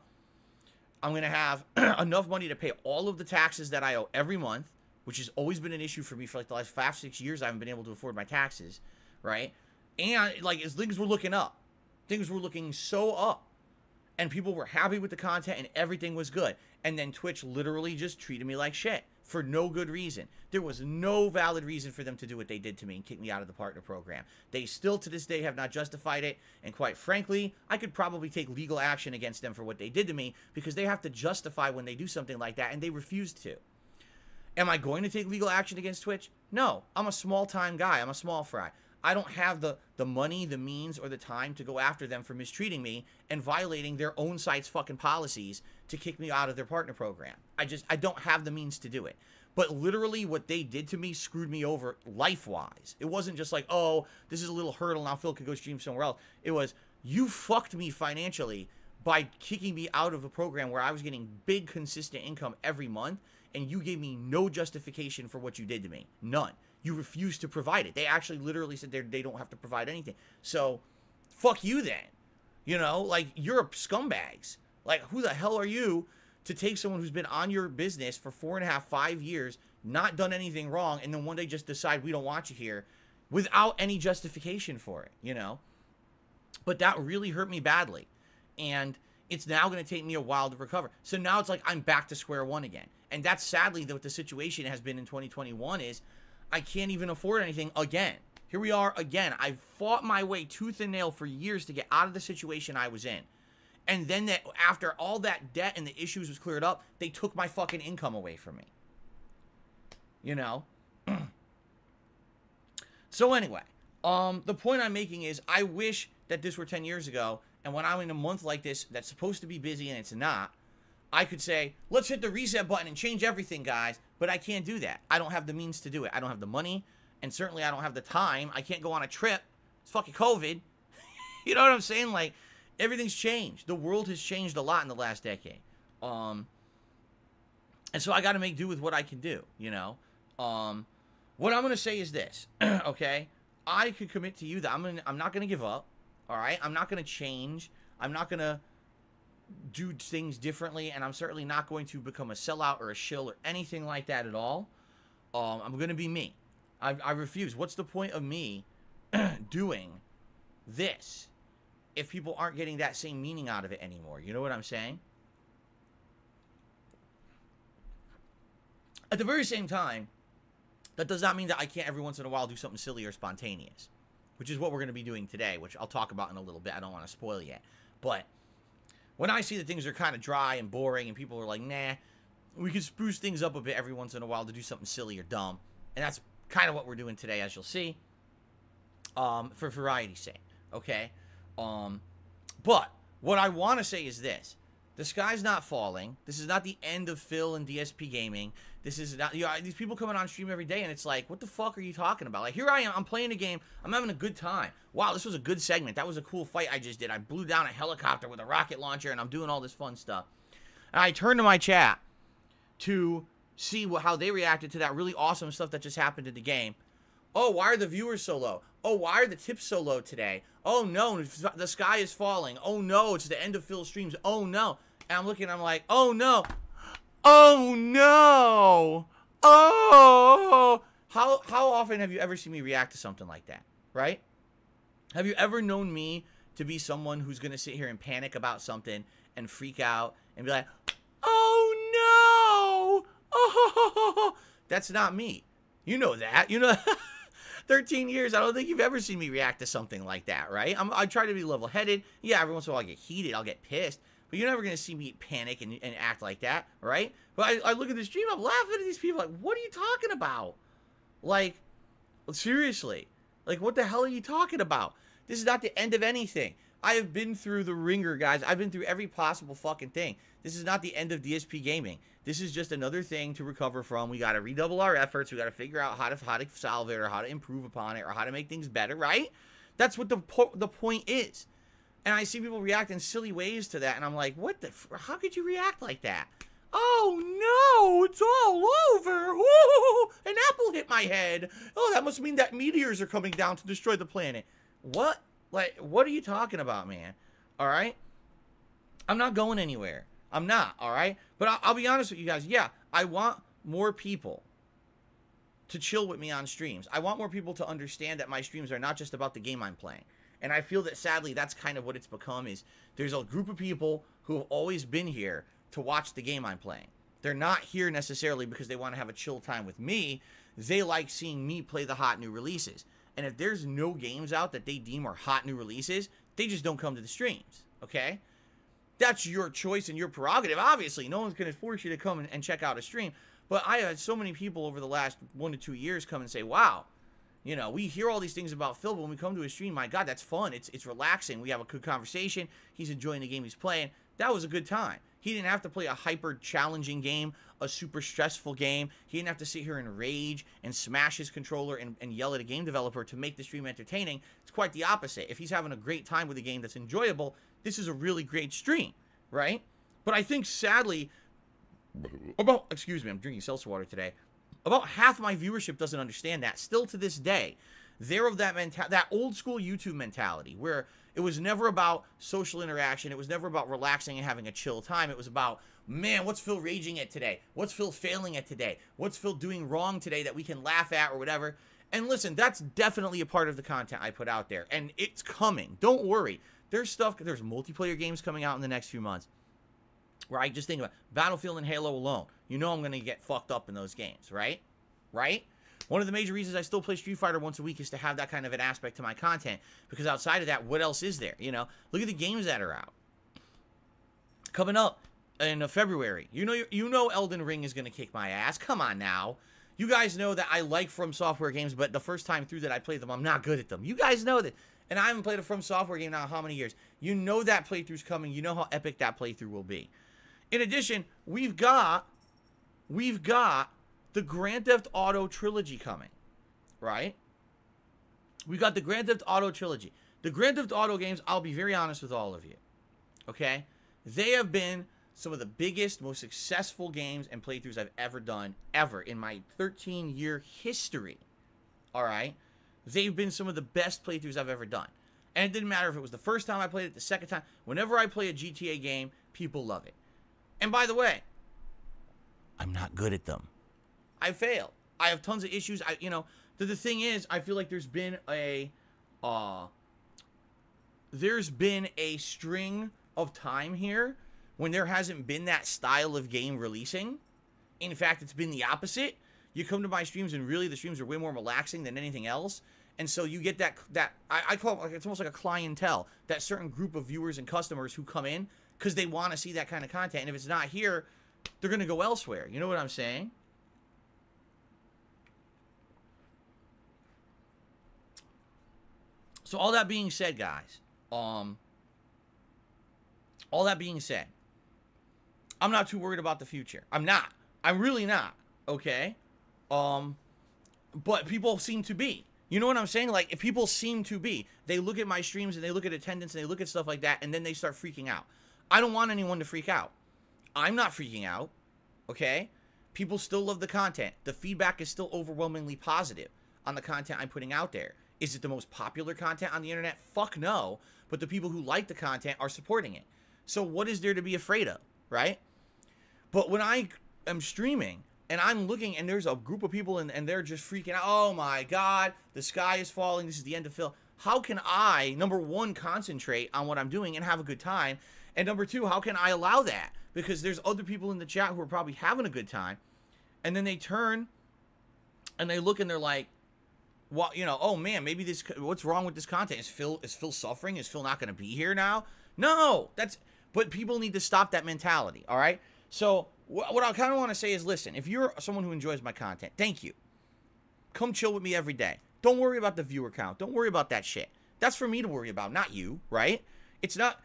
I'm going to have enough money to pay all of the taxes that I owe every month, which has always been an issue for me for like the last 5-6 years. I haven't been able to afford my taxes, right? And like as things were looking up, things were looking so up. And people were happy with the content and everything was good. And then Twitch literally just treated me like shit for no good reason. There was no valid reason for them to do what they did to me and kick me out of the partner program. They still to this day have not justified it. And quite frankly, I could probably take legal action against them for what they did to me because they have to justify when they do something like that and they refuse to. Am I going to take legal action against Twitch? No. I'm a small-time guy. I'm a small fry. I don't have the money, the means, or the time to go after them for mistreating me and violating their own site's fucking policies to kick me out of their partner program. I don't have the means to do it. But literally what they did to me screwed me over life-wise. It wasn't just like, oh, this is a little hurdle, now Phil can go stream somewhere else. It was, you fucked me financially by kicking me out of a program where I was getting big, consistent income every month, and you gave me no justification for what you did to me. None. You refused to provide it. They actually literally said they don't have to provide anything. So, fuck you then. You know, like, you're scumbags. Like, who the hell are you to take someone who's been on your business for 4.5, 5 years, not done anything wrong, and then one day just decide we don't want you here without any justification for it, you know? But that really hurt me badly. And it's now going to take me a while to recover. So now it's like I'm back to square one again. And that's sadly what the situation has been in 2021 is I can't even afford anything again. Here we are again. I've fought my way tooth and nail for years to get out of the situation I was in. And then after all that debt and the issues was cleared up, they took my fucking income away from me. You know? So anyway, the point I'm making is I wish that this were 10 years ago, and when I'm in a month like this that's supposed to be busy and it's not, I could say, let's hit the reset button and change everything, guys. But I can't do that. I don't have the means to do it. I don't have the money, and certainly I don't have the time. I can't go on a trip. It's fucking COVID. You know what I'm saying? Like, everything's changed. The world has changed a lot in the last decade. And so I got to make do with what I can do, you know? What I'm going to say is this, okay? I could commit to you that I'm not going to give up, all right? I'm not going to change. I'm not going to do things differently, and I'm certainly not going to become a sellout or a shill or anything like that at all. I'm going to be me. I refuse. What's the point of me doing this if people aren't getting that same meaning out of it anymore? You know what I'm saying? At the very same time, that does not mean that I can't every once in a while do something silly or spontaneous, which is what we're going to be doing today, which I'll talk about in a little bit. I don't want to spoil yet. But when I see that things are kind of dry and boring and people are like, nah, we could spruce things up a bit every once in a while to do something silly or dumb. And that's kind of what we're doing today, as you'll see, for variety's sake, okay? But what I want to say is this. The sky's not falling. This is not the end of Phil and DSP Gaming. This is not, you know, these people coming on stream every day, and it's like, what the fuck are you talking about? Like, here I am. I'm playing a game. I'm having a good time. Wow, this was a good segment. That was a cool fight I just did. I blew down a helicopter with a rocket launcher, and I'm doing all this fun stuff. And I turned to my chat to see how they reacted to that really awesome stuff that just happened in the game. Oh, why are the viewers so low? Oh, why are the tips so low today? Oh, no, the sky is falling. Oh, no, it's the end of Phil's streams. Oh, no. And I'm looking, I'm like, oh, no. Oh, no. Oh. How often have you ever seen me react to something like that, right? Have you ever known me to be someone who's going to sit here and panic about something and freak out and be like, oh, no. Oh, that's not me. You know that. You know 13 years, I don't think you've ever seen me react to something like that, right? I try to be level-headed. Yeah, every once in a while I get heated, I'll get pissed. But you're never going to see me panic and act like that, right? But I look at the stream, I'm laughing at these people like, what are you talking about? Like, seriously. Like, what the hell are you talking about? This is not the end of anything. I have been through the ringer, guys. I've been through every possible fucking thing. This is not the end of DSP Gaming. This is just another thing to recover from. We got to redouble our efforts. We got to figure out how to solve it or how to improve upon it or how to make things better, right? That's what the point is. And I see people react in silly ways to that, and I'm like, what the? How could you react like that? Oh no, it's all over. Woo! An apple hit my head. Oh, that must mean that meteors are coming down to destroy the planet. What? Like, what are you talking about, man? All right? I'm not going anywhere. I'm not, all right? But I'll be honest with you guys. Yeah, I want more people to chill with me on streams. I want more people to understand that my streams are not just about the game I'm playing. And I feel that, sadly, that's kind of what it's become, is there's a group of people who have always been here to watch the game I'm playing. They're not here necessarily because they want to have a chill time with me. They like seeing me play the hot new releases. And if there's no games out that they deem are hot new releases, they just don't come to the streams, okay? That's your choice and your prerogative. Obviously, no one's going to force you to come and check out a stream. But I had so many people over the last 1 to 2 years come and say, wow, you know, we hear all these things about Phil, but when we come to a stream, my God, that's fun. It's relaxing. We have a good conversation. He's enjoying the game he's playing. That was a good time. He didn't have to play a hyper-challenging game, a super stressful game. He didn't have to sit here and rage and smash his controller and yell at a game developer to make the stream entertaining. It's quite the opposite. If he's having a great time with a game that's enjoyable, this is a really great stream, right? But I think, sadly, excuse me, I'm drinking seltzer water today. About half my viewership doesn't understand that. Still to this day, they're of that old school YouTube mentality where it was never about social interaction. It was never about relaxing and having a chill time. It was about, man, what's Phil raging at today? What's Phil failing at today? What's Phil doing wrong today that we can laugh at or whatever? And listen, that's definitely a part of the content I put out there. And it's coming. Don't worry. There's multiplayer games coming out in the next few months. Right? Just think about it. Battlefield and Halo alone. You know I'm going to get fucked up in those games, right? Right? One of the major reasons I still play Street Fighter once a week is to have that kind of an aspect to my content. Because outside of that, what else is there? You know, look at the games that are out. Coming up in February. You know Elden Ring is going to kick my ass. Come on now. You guys know that I like From Software games, but the first time through that I played them, I'm not good at them. You guys know that. And I haven't played a From Software game now how many years? You know that playthrough's coming. You know how epic that playthrough will be. In addition, we've got the Grand Theft Auto trilogy coming, right? We got the Grand Theft Auto trilogy. The Grand Theft Auto games, I'll be very honest with all of you, okay? They have been some of the biggest, most successful games and playthroughs I've ever done, ever, in my 13-year history, all right? They've been some of the best playthroughs I've ever done. And it didn't matter if it was the first time I played it, the second time. Whenever I play a GTA game, people love it. And by the way, I'm not good at them. I fail. I have tons of issues. The thing is, I feel like there's been a string of time here when there hasn't been that style of game releasing. In fact, it's been the opposite. You come to my streams and really the streams are way more relaxing than anything else. And so you get that I call it, it's almost like a clientele, that certain group of viewers and customers who come in because they want to see that kind of content. And if it's not here, they're going to go elsewhere. You know what I'm saying? So all that being said, guys, all that being said, I'm not too worried about the future. I'm not. I'm really not. Okay? But people seem to be. You know what I'm saying? Like, if people seem to be, they look at my streams and they look at attendance and they look at stuff like that and then they start freaking out. I don't want anyone to freak out. I'm not freaking out. Okay? People still love the content. The feedback is still overwhelmingly positive on the content I'm putting out there. Is it the most popular content on the internet? Fuck no. But the people who like the content are supporting it. So what is there to be afraid of, right? But when I am streaming and I'm looking and there's a group of people and they're just freaking out, oh my God, the sky is falling, this is the end of Phil. How can I, number one, concentrate on what I'm doing and have a good time? And number two, how can I allow that? Because there's other people in the chat who are probably having a good time. And then they turn and they look and they're like, well, you know, oh man, maybe this, what's wrong with this content? Is Phil suffering? Is Phil not going to be here now? No, but people need to stop that mentality, all right? So what I kind of want to say is, listen, if you're someone who enjoys my content, thank you. Come chill with me every day. Don't worry about the viewer count. Don't worry about that shit. That's for me to worry about, not you, right? It's not,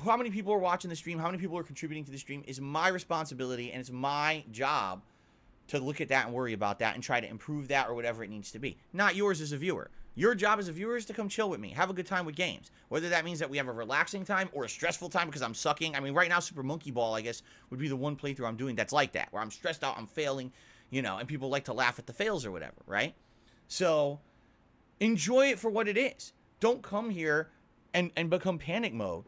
how many people are watching the stream, how many people are contributing to the stream is my responsibility, and it's my job to look at that and worry about that and try to improve that or whatever it needs to be. Not yours as a viewer. Your job as a viewer is to come chill with me, have a good time with games. Whether that means that we have a relaxing time or a stressful time because I'm sucking. I mean, right now, Super Monkey Ball, I guess, would be the one playthrough I'm doing that's like that, where I'm stressed out, I'm failing, you know, and people like to laugh at the fails or whatever, right? So, enjoy it for what it is. Don't come here and become panic mode.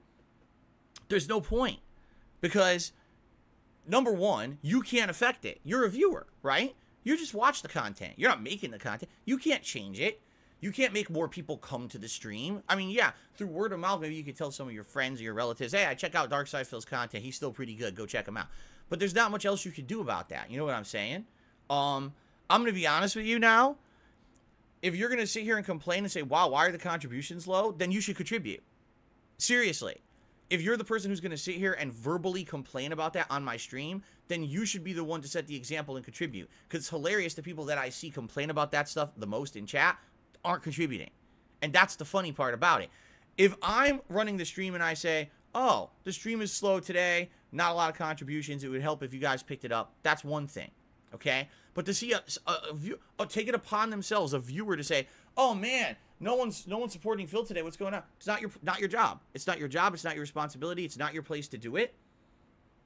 There's no point. Because, number one, you can't affect it. You're a viewer, right? You just watch the content. You're not making the content. You can't change it. You can't make more people come to the stream. I mean, yeah, through word of mouth, maybe you could tell some of your friends or your relatives, hey, I check out DarkSidePhil's content. He's still pretty good. Go check him out. But there's not much else you could do about that. You know what I'm saying? I'm going to be honest with you now. If you're going to sit here and complain and say, wow, why are the contributions low? Then you should contribute. Seriously. If you're the person who's going to sit here and verbally complain about that on my stream, then you should be the one to set the example and contribute. Because it's hilarious, the people that I see complain about that stuff the most in chat aren't contributing. And that's the funny part about it. If I'm running the stream and I say, oh, the stream is slow today, not a lot of contributions, it would help if you guys picked it up, that's one thing. Okay? But to see take it upon themselves, a viewer, to say, oh man, no one's supporting Phil today. What's going on? It's not your job. It's not your job. It's not your responsibility. It's not your place to do it.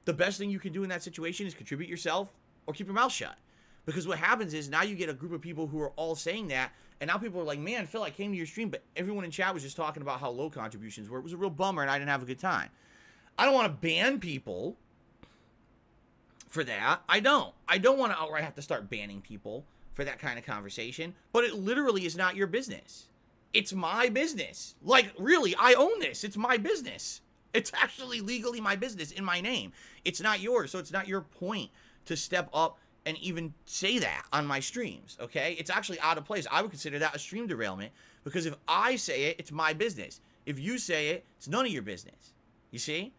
The best thing you can do in that situation is contribute yourself or keep your mouth shut. Because what happens is now you get a group of people who are all saying that, and now people are like, man, Phil, I came to your stream, but everyone in chat was just talking about how low contributions were. It was a real bummer, and I didn't have a good time. I don't want to ban people for that. I don't want to outright have to start banning people for that kind of conversation, but it literally is not your business. It's my business. Like, really, I own this. It's my business. It's actually legally my business in my name. It's not yours, so it's not your point to step up and even say that on my streams, okay? It's actually out of place. I would consider that a stream derailment, because if I say it, it's my business. If you say it, it's none of your business. You see?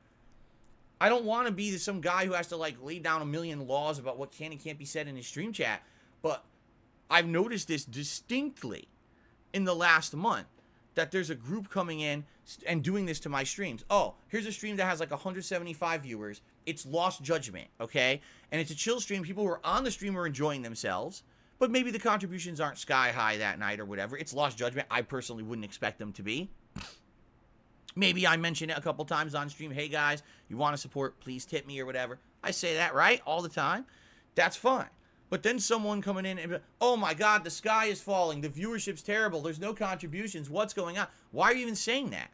I don't want to be some guy who has to, like, lay down a million laws about what can and can't be said in his stream chat, but I've noticed this distinctly in the last month, that there's a group coming in and doing this to my streams. Oh, here's a stream that has like 175 viewers. It's Lost Judgment, okay? And it's a chill stream. People who are on the stream are enjoying themselves, but maybe the contributions aren't sky high that night or whatever. It's Lost Judgment. I personally wouldn't expect them to be. Maybe I mention it a couple times on stream. Hey, guys, you want to support, please tip me or whatever. I say that, right? All the time. That's fine. But then someone coming in and be like, oh my God, the sky is falling. The viewership's terrible. There's no contributions. What's going on? Why are you even saying that?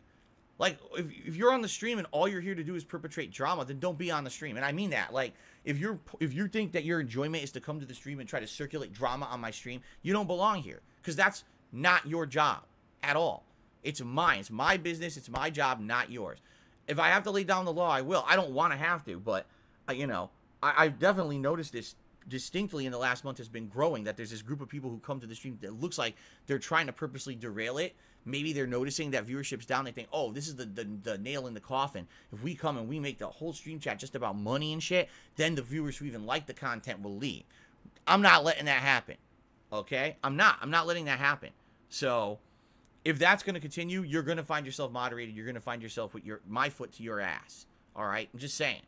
Like, if you're on the stream and all you're here to do is perpetrate drama, then don't be on the stream. And I mean that. Like, if you think that your enjoyment is to come to the stream and try to circulate drama on my stream, you don't belong here. Because that's not your job at all. It's mine. It's my business. It's my job, not yours. If I have to lay down the law, I will. I don't want to have to, but, you know, I've definitely noticed this distinctly in the last month has been growing, that there's this group of people who come to the stream that looks like they're trying to purposely derail it. Maybe they're noticing that viewership's down. They think, oh, this is the nail in the coffin. If we come and we make the whole stream chat just about money and shit, then the viewers who even like the content will leave. I'm not letting that happen. Okay? I'm not letting that happen. So if that's going to continue, you're going to find yourself moderated. You're going to find yourself with my foot to your ass. All right? I'm just saying.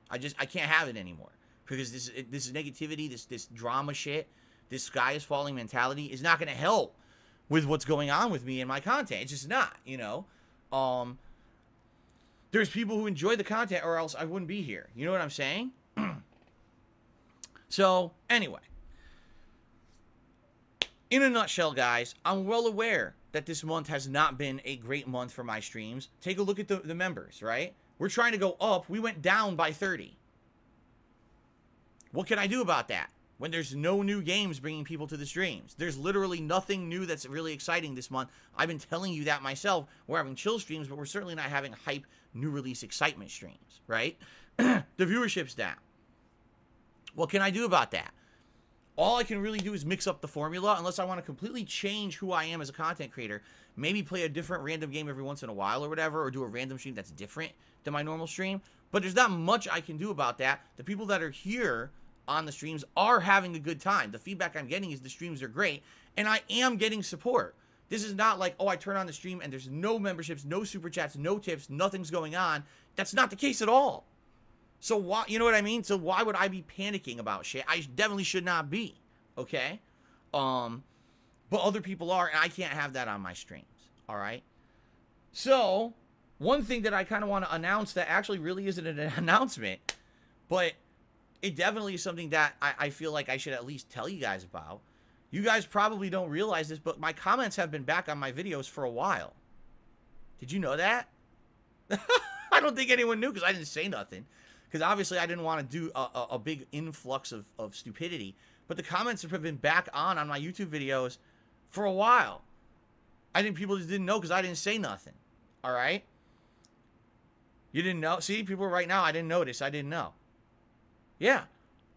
I can't have it anymore. Because this negativity, this drama shit, this sky is falling mentality is not going to help with what's going on with me and my content. It's just not, you know. There's people who enjoy the content, or else I wouldn't be here. You know what I'm saying? So, anyway. In a nutshell, guys, I'm well aware that this month has not been a great month for my streams. Take a look at the members, right? We're trying to go up. We went down by 30. What can I do about that when there's no new games bringing people to the streams? There's literally nothing new that's really exciting this month. I've been telling you that myself. We're having chill streams, but we're certainly not having hype, new release excitement streams, right? The viewership's down. What can I do about that? All I can really do is mix up the formula, unless I want to completely change who I am as a content creator. Maybe play a different random game every once in a while or whatever, or do a random stream that's different than my normal stream. But there's not much I can do about that. The people that are here on the streams are having a good time. The feedback I'm getting is the streams are great, and I am getting support. This is not like, oh, I turn on the stream and there's no memberships, no super chats, no tips, nothing's going on. That's not the case at all. So why, you know what I mean? So why would I be panicking about shit? I definitely should not be, okay? But other people are, and I can't have that on my streams. All right? So, one thing that I kind of want to announce that actually really isn't an announcement, but it definitely is something that I feel like I should at least tell you guys about. You guys probably don't realize this, but my comments have been back on my videos for a while. Did you know that? I don't think anyone knew because I didn't say nothing. Because obviously I didn't want to do a big influx of stupidity. But the comments have been back on my YouTube videos for a while. I think people just didn't know because I didn't say nothing. All right? You didn't know? See, people right now, I didn't notice. I didn't know. Yeah.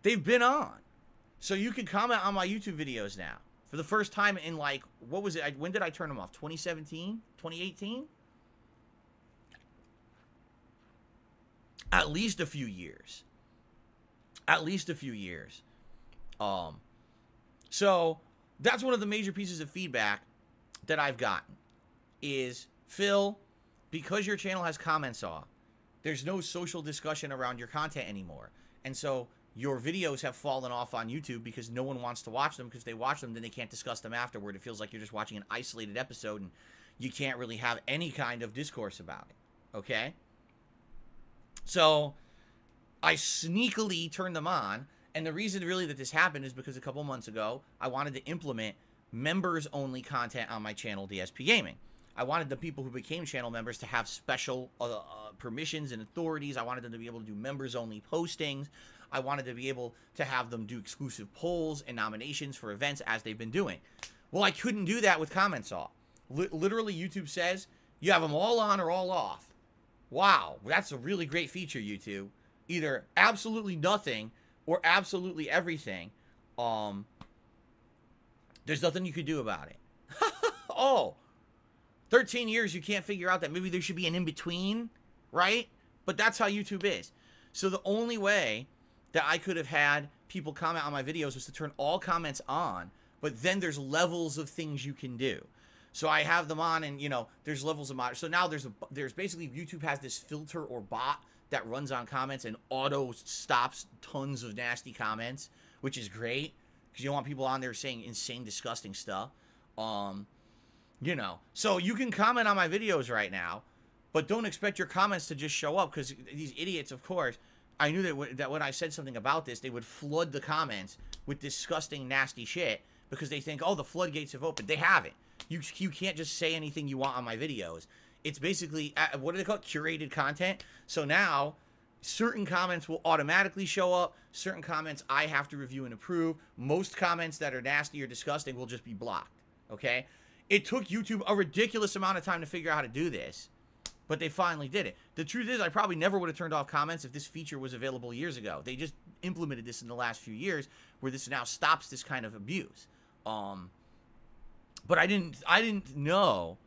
They've been on. So you can comment on my YouTube videos now. For the first time in like, what was it? When did I turn them off? 2017? 2018? At least a few years. At least a few years. So that's one of the major pieces of feedback that I've gotten is, Phil, because your channel has comments off, there's no social discussion around your content anymore. And so your videos have fallen off on YouTube because no one wants to watch them, because if they watch them, then they can't discuss them afterward. It feels like you're just watching an isolated episode and you can't really have any kind of discourse about it. Okay? So I sneakily turned them on. And the reason really that this happened is because a couple months ago, I wanted to implement members-only content on my channel, DSPGaming. I wanted the people who became channel members to have special permissions and authorities. I wanted them to be able to do members-only postings. I wanted to be able to have them do exclusive polls and nominations for events as they've been doing. Well, I couldn't do that with comments off. Literally, YouTube says, you have them all on or all off. Wow, that's a really great feature, YouTube. Either absolutely nothing or absolutely everything. There's nothing you could do about it. Oh, 13 years you can't figure out that maybe there should be an in-between, right? But that's how YouTube is. So the only way that I could have had people comment on my videos was to turn all comments on, but then there's levels of things you can do. So I have them on, and, you know, there's levels of mod. So now there's basically, YouTube has this filter or bot that runs on comments and auto stops tons of nasty comments, which is great because you don't want people on there saying insane, disgusting stuff. You know, so you can comment on my videos right now, but don't expect your comments to just show up, because these idiots, of course, I knew that when I said something about this, they would flood the comments with disgusting, nasty shit because they think, oh, the floodgates have opened. They haven't. You can't just say anything you want on my videos. It's basically, what do they call it? Curated content. So now, certain comments will automatically show up. Certain comments I have to review and approve. Most comments that are nasty or disgusting will just be blocked. Okay? It took YouTube a ridiculous amount of time to figure out how to do this, but they finally did it. The truth is, I probably never would have turned off comments if this feature was available years ago. They just implemented this in the last few years, where this now stops this kind of abuse. But I didn't know.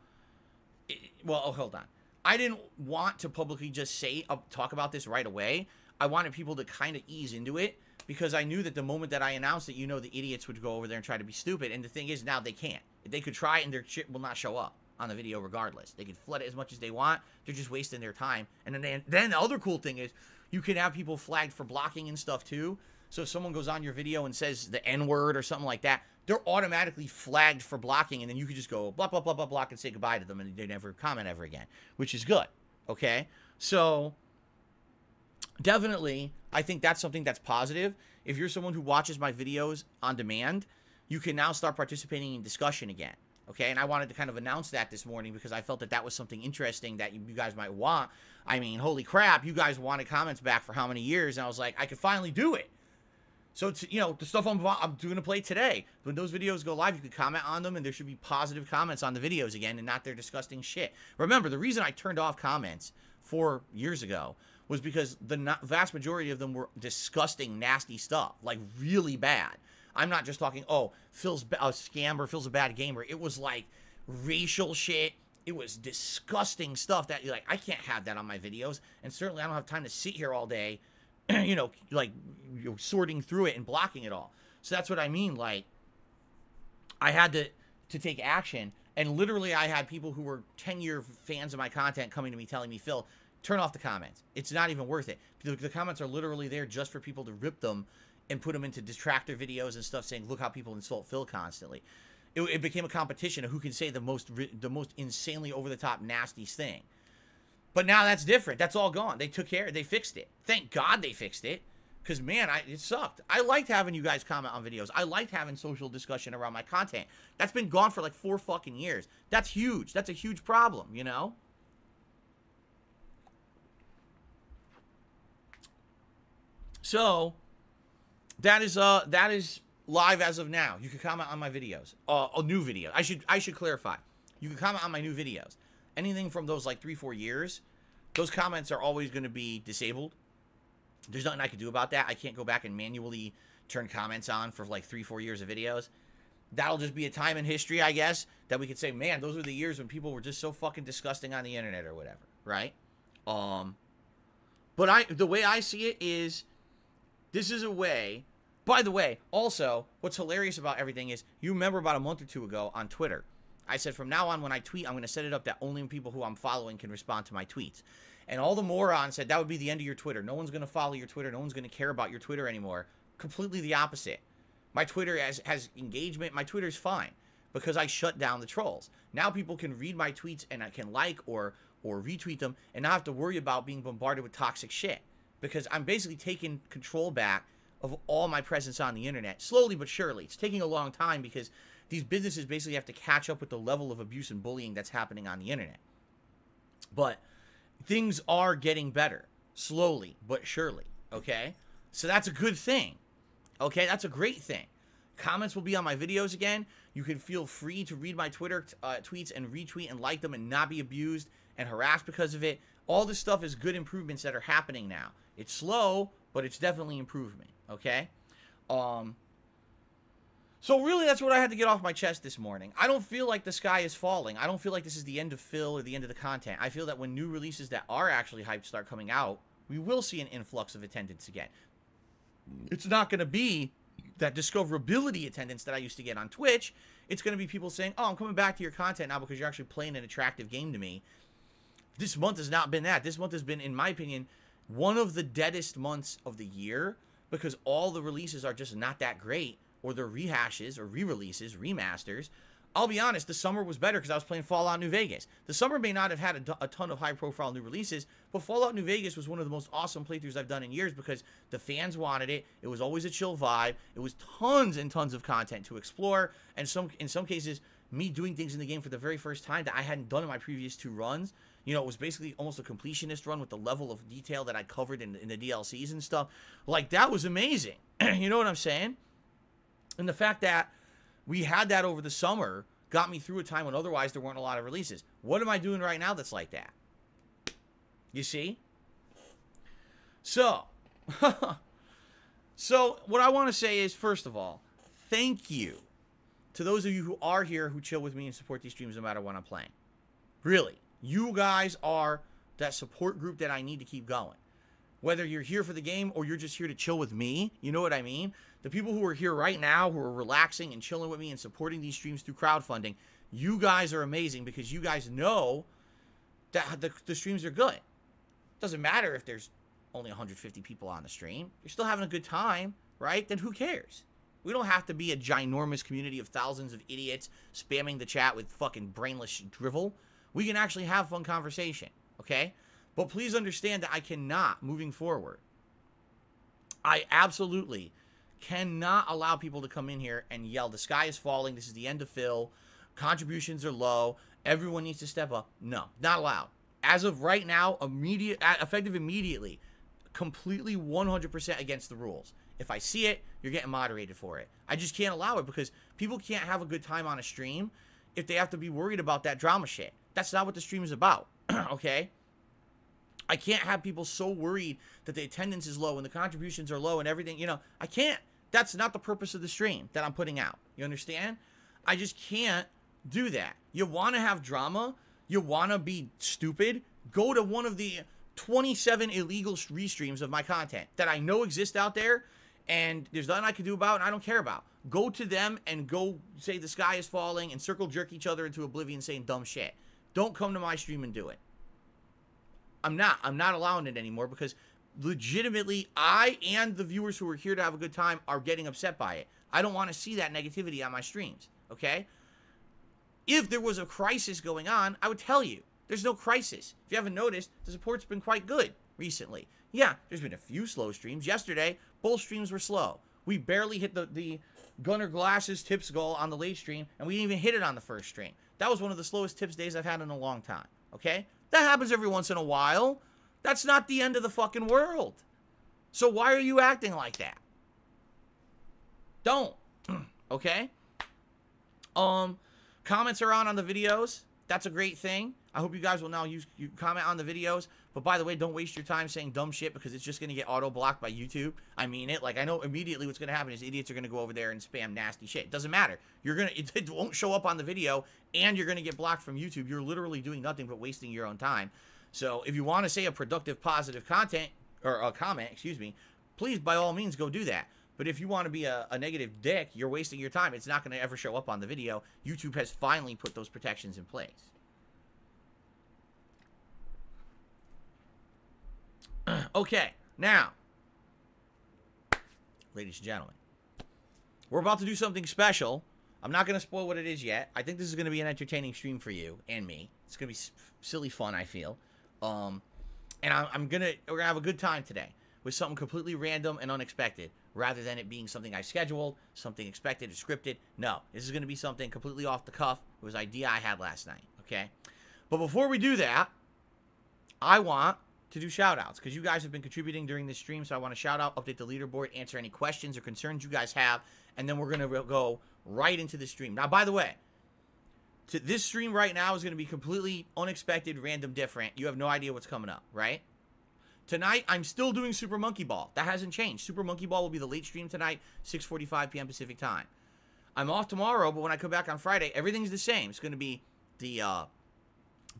Well, oh, hold on. I didn't want to publicly just talk about this right away. I wanted people to kind of ease into it, because I knew that the moment that I announced it, you know, the idiots would go over there and try to be stupid. And the thing is, now they can't. They could try it and their shit will not show up on the video regardless. They could flood it as much as they want. They're just wasting their time. And then the other cool thing is, you can have people flagged for blocking and stuff too. So if someone goes on your video and says the N-word or something like that, they're automatically flagged for blocking, and then you could just go blah, blah, blah, blah, block, and say goodbye to them, and they never comment ever again, which is good, okay? So, definitely, I think that's something that's positive. If you're someone who watches my videos on demand, you can now start participating in discussion again, okay? And I wanted to kind of announce that this morning, because I felt that that was something interesting that you guys might want. I mean, holy crap, you guys wanted comments back for how many years? And I was like, I could finally do it. So, you know, the stuff I'm going to play today, when those videos go live, you can comment on them, and there should be positive comments on the videos again, and not their disgusting shit. Remember, the reason I turned off comments 4 years ago was because the vast majority of them were disgusting, nasty stuff, like really bad. I'm not just talking, oh, Phil's a scammer, Phil's a bad gamer. It was like racial shit. It was disgusting stuff that, like, I can't have that on my videos, and certainly I don't have time to sit here all day, you know, like, you're sorting through it and blocking it all. So that's what I mean. Like, I had to take action, and literally I had people who were 10-year fans of my content coming to me telling me, Phil, turn off the comments. It's not even worth it. The comments are literally there just for people to rip them and put them into detractor videos and stuff saying, look how people insult Phil constantly. it became a competition of who can say the most insanely over the top nastiest thing. But now that's different. That's all gone. They took care. They fixed it. Thank God they fixed it. Because, man, it sucked. I liked having you guys comment on videos. I liked having social discussion around my content. That's been gone for like 4 fucking years. That's huge. That's a huge problem, you know? So, that is live as of now. You can comment on my videos. A new video. I should clarify. You can comment on my new videos. Anything from those like 3-4 years, those comments are always going to be disabled. There's nothing I can do about that. I can't go back and manually turn comments on for like 3-4 years of videos. That'll just be a time in history, I guess, that we could say, man, those were the years when people were just so fucking disgusting on the internet or whatever, right? But the way I see it is, this is a way. By the way, also, what's hilarious about everything is, you remember about a month or 2 ago on Twitter, I said from now on when I tweet, I'm going to set it up that only people who I'm following can respond to my tweets. And all the morons said that would be the end of your Twitter. No one's going to follow your Twitter. No one's going to care about your Twitter anymore. Completely the opposite. My Twitter has engagement. My Twitter's fine because I shut down the trolls. Now people can read my tweets and I can like or retweet them and not have to worry about being bombarded with toxic shit. Because I'm basically taking control back of all my presence on the internet. Slowly but surely. It's taking a long time because these businesses basically have to catch up with the level of abuse and bullying that's happening on the internet. But things are getting better. Slowly but surely. Okay? So that's a good thing. Okay? That's a great thing. Comments will be on my videos again. You can feel free to read my Twitter tweets and retweet and like them and not be abused and harassed because of it. All this stuff is good improvements that are happening now. It's slow, but it's definitely improvement. Okay? So really, that's what I had to get off my chest this morning. I don't feel like the sky is falling. I don't feel like this is the end of Phil or the end of the content. I feel that when new releases that are actually hyped start coming out, we will see an influx of attendance again. It's not going to be that discoverability attendance that I used to get on Twitch. It's going to be people saying, oh, I'm coming back to your content now because you're actually playing an attractive game to me. This month has not been that. This month has been, in my opinion, one of the deadest months of the year because all the releases are just not that great. Or they're rehashes, or re-releases, remasters. I'll be honest, the summer was better because I was playing Fallout New Vegas. The summer may not have had a ton of high-profile new releases, but Fallout New Vegas was one of the most awesome playthroughs I've done in years because the fans wanted it. It was always a chill vibe. It was tons and tons of content to explore, and in some cases, me doing things in the game for the very first time that I hadn't done in my previous 2 runs. You know, it was basically almost a completionist run with the level of detail that I covered in the DLCs and stuff. Like, that was amazing. You know what I'm saying? And the fact that we had that over the summer got me through a time when otherwise there weren't a lot of releases. What am I doing right now that's like that? You see? So, what I want to say is, first of all, thank you to those of you who are here who chill with me and support these streams no matter what I'm playing. Really. You guys are that support group that I need to keep going. Whether you're here for the game or you're just here to chill with me, you know what I mean? The people who are here right now, who are relaxing and chilling with me and supporting these streams through crowdfunding, you guys are amazing because you guys know that the streams are good. Doesn't matter if there's only 150 people on the stream. You're still having a good time, right? Then who cares? We don't have to be a ginormous community of thousands of idiots spamming the chat with fucking brainless drivel. We can actually have fun conversation, okay? But please understand that I cannot, moving forward, I absolutely cannot allow people to come in here and yell, the sky is falling, this is the end of Phil, contributions are low, everyone needs to step up. No, not allowed. As of right now, effective immediately, completely 100% against the rules. If I see it, you're getting moderated for it. I just can't allow it because people can't have a good time on a stream if they have to be worried about that drama shit. That's not what the stream is about, okay? I can't have people so worried that the attendance is low and the contributions are low and everything, you know, I can't. That's not the purpose of the stream that I'm putting out. You understand? I just can't do that. You want to have drama? You want to be stupid? Go to one of the 27 illegal restreams of my content that I know exist out there and there's nothing I can do about and I don't care about. Go to them and go say the sky is falling and circle jerk each other into oblivion saying dumb shit. Don't come to my stream and do it. I'm not allowing it anymore because legitimately I and the viewers who are here to have a good time are getting upset by it. I don't want to see that negativity on my streams, okay? If there was a crisis going on, I would tell you. There's no crisis. If you haven't noticed, the support's been quite good recently. Yeah, there's been a few slow streams. Yesterday, both streams were slow. We barely hit the Gunner Glasses tips goal on the late stream, and we didn't even hit it on the first stream. That was one of the slowest tips days I've had in a long time, okay? That happens every once in a while. That's not the end of the fucking world. So why are you acting like that? Don't. Okay? Comments are on the videos. That's a great thing. I hope you guys will now you comment on the videos. But by the way, don't waste your time saying dumb shit because it's just going to get auto-blocked by YouTube. I mean it. Like, I know immediately what's going to happen is idiots are going to go over there and spam nasty shit. It doesn't matter. It won't show up on the video, and you're going to get blocked from YouTube. You're literally doing nothing but wasting your own time. So if you want to say a productive, positive content, or a comment, excuse me, please, by all means, go do that. But if you want to be a negative dick, you're wasting your time. It's not going to ever show up on the video. YouTube has finally put those protections in place. Okay, now, ladies and gentlemen, we're about to do something special. I'm not going to spoil what it is yet. I think this is going to be an entertaining stream for you and me. It's going to be silly fun, I feel. And we're going to have a good time today with something completely random and unexpected, rather than it being something I scheduled, something expected or scripted. No, this is going to be something completely off the cuff. It was an idea I had last night, okay? But before we do that, I want to do shout-outs, because you guys have been contributing during this stream, so I want to shout-out, update the leaderboard, answer any questions or concerns you guys have, and then we're going to go right into the stream. Now, by the way, this stream right now is going to be completely unexpected, random, different. You have no idea what's coming up, right? Tonight, I'm still doing Super Monkey Ball. That hasn't changed. Super Monkey Ball will be the late stream tonight, 6:45 p.m. Pacific time. I'm off tomorrow, but when I come back on Friday, everything's the same. It's going to be the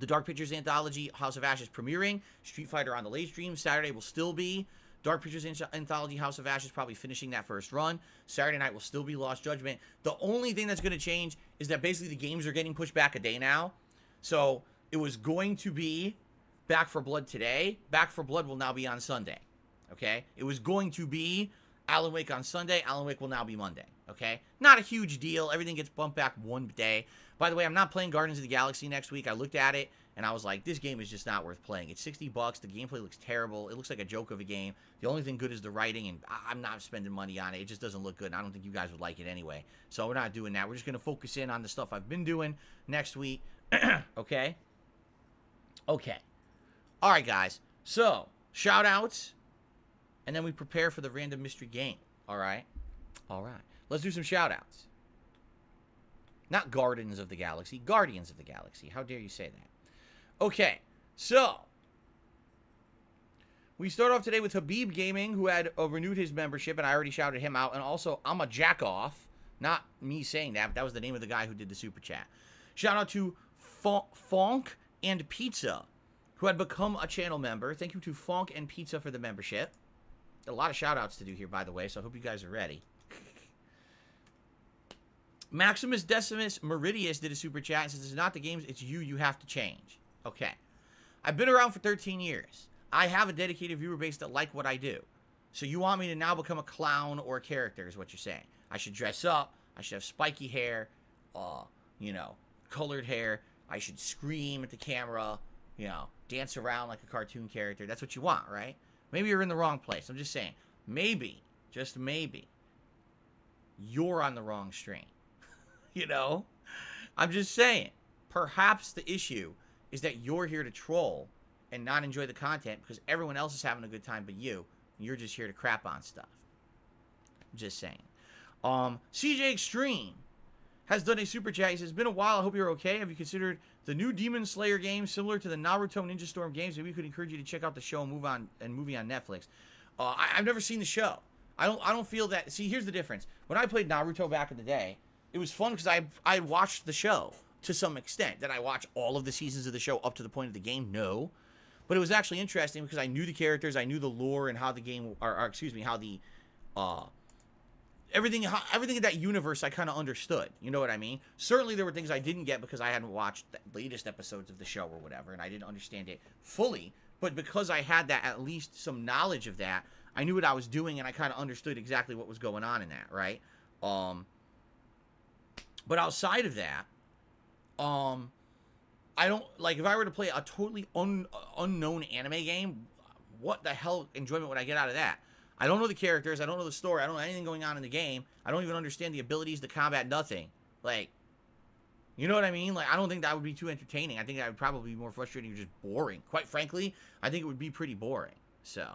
Dark Pictures Anthology House of Ashes premiering, Street Fighter on the late stream. Saturday will still be Dark Pictures Anthology House of Ashes, probably finishing that first run. Saturday night will still be Lost Judgment. The only thing that's going to change is that basically the games are getting pushed back a day now. So it was going to be Back 4 Blood today. Back 4 Blood will now be on Sunday. Okay? It was going to be Alan Wake on Sunday. Alan Wake will now be Monday. Okay? Not a huge deal. Everything gets bumped back one day. By the way, I'm not playing Guardians of the Galaxy next week. I looked at it, and I was like, this game is just not worth playing. It's $60. The gameplay looks terrible. It looks like a joke of a game. The only thing good is the writing, and I'm not spending money on it. It just doesn't look good, and I don't think you guys would like it anyway. So we're not doing that. We're just going to focus in on the stuff I've been doing next week. Okay? Okay. All right, guys. So, shout-outs, and then we prepare for the random mystery game. All right? All right. Let's do some shout-outs. Not Guardians of the Galaxy. Guardians of the Galaxy. How dare you say that? Okay. So, we start off today with Habib Gaming, who had renewed his membership, and I already shouted him out. And also, I'm a jack-off. Not me saying that, but that was the name of the guy who did the super chat. Shout out to Fonk and Pizza, who had become a channel member. Thank you to Fonk and Pizza for the membership. A lot of shout-outs to do here, by the way, so I hope you guys are ready. Maximus Decimus Meridius did a super chat and says, it's not the games, it's you have to change. Okay. I've been around for 13 years. I have a dedicated viewer base that like what I do. So you want me to now become a clown or a character is what you're saying. I should dress up. I should have spiky hair. You know, colored hair. I should scream at the camera. You know, dance around like a cartoon character. That's what you want, right? Maybe you're in the wrong place. I'm just saying. Maybe, just maybe, you're on the wrong stream. You know? I'm just saying. Perhaps the issue is that you're here to troll and not enjoy the content because everyone else is having a good time but you. And you're just here to crap on stuff. I'm just saying. CJ Extreme has done a super chat. He says, it's been a while. I hope you're okay. Have you considered the new Demon Slayer game similar to the Naruto Ninja Storm games? Maybe we could encourage you to check out the show and movie on Netflix. I've never seen the show. I don't feel that. See, here's the difference. When I played Naruto back in the day, it was fun because I watched the show to some extent. Did I watch all of the seasons of the show up to the point of the game? No. But it was actually interesting because I knew the characters, I knew the lore, and how the game, or excuse me, how the everything in that universe I kind of understood. You know what I mean? Certainly there were things I didn't get because I hadn't watched the latest episodes of the show or whatever, and I didn't understand it fully. But because I had that, at least some knowledge of that, I knew what I was doing, and I kind of understood exactly what was going on in that, right? But outside of that, I don't, like, if I were to play a totally unknown anime game, what the hell enjoyment would I get out of that? I don't know the characters, I don't know the story, I don't know anything going on in the game, I don't even understand the abilities, the combat, nothing. Like, you know what I mean? Like, I don't think that would be too entertaining. I think that would probably be more frustrating or just boring. Quite frankly, I think it would be pretty boring. So,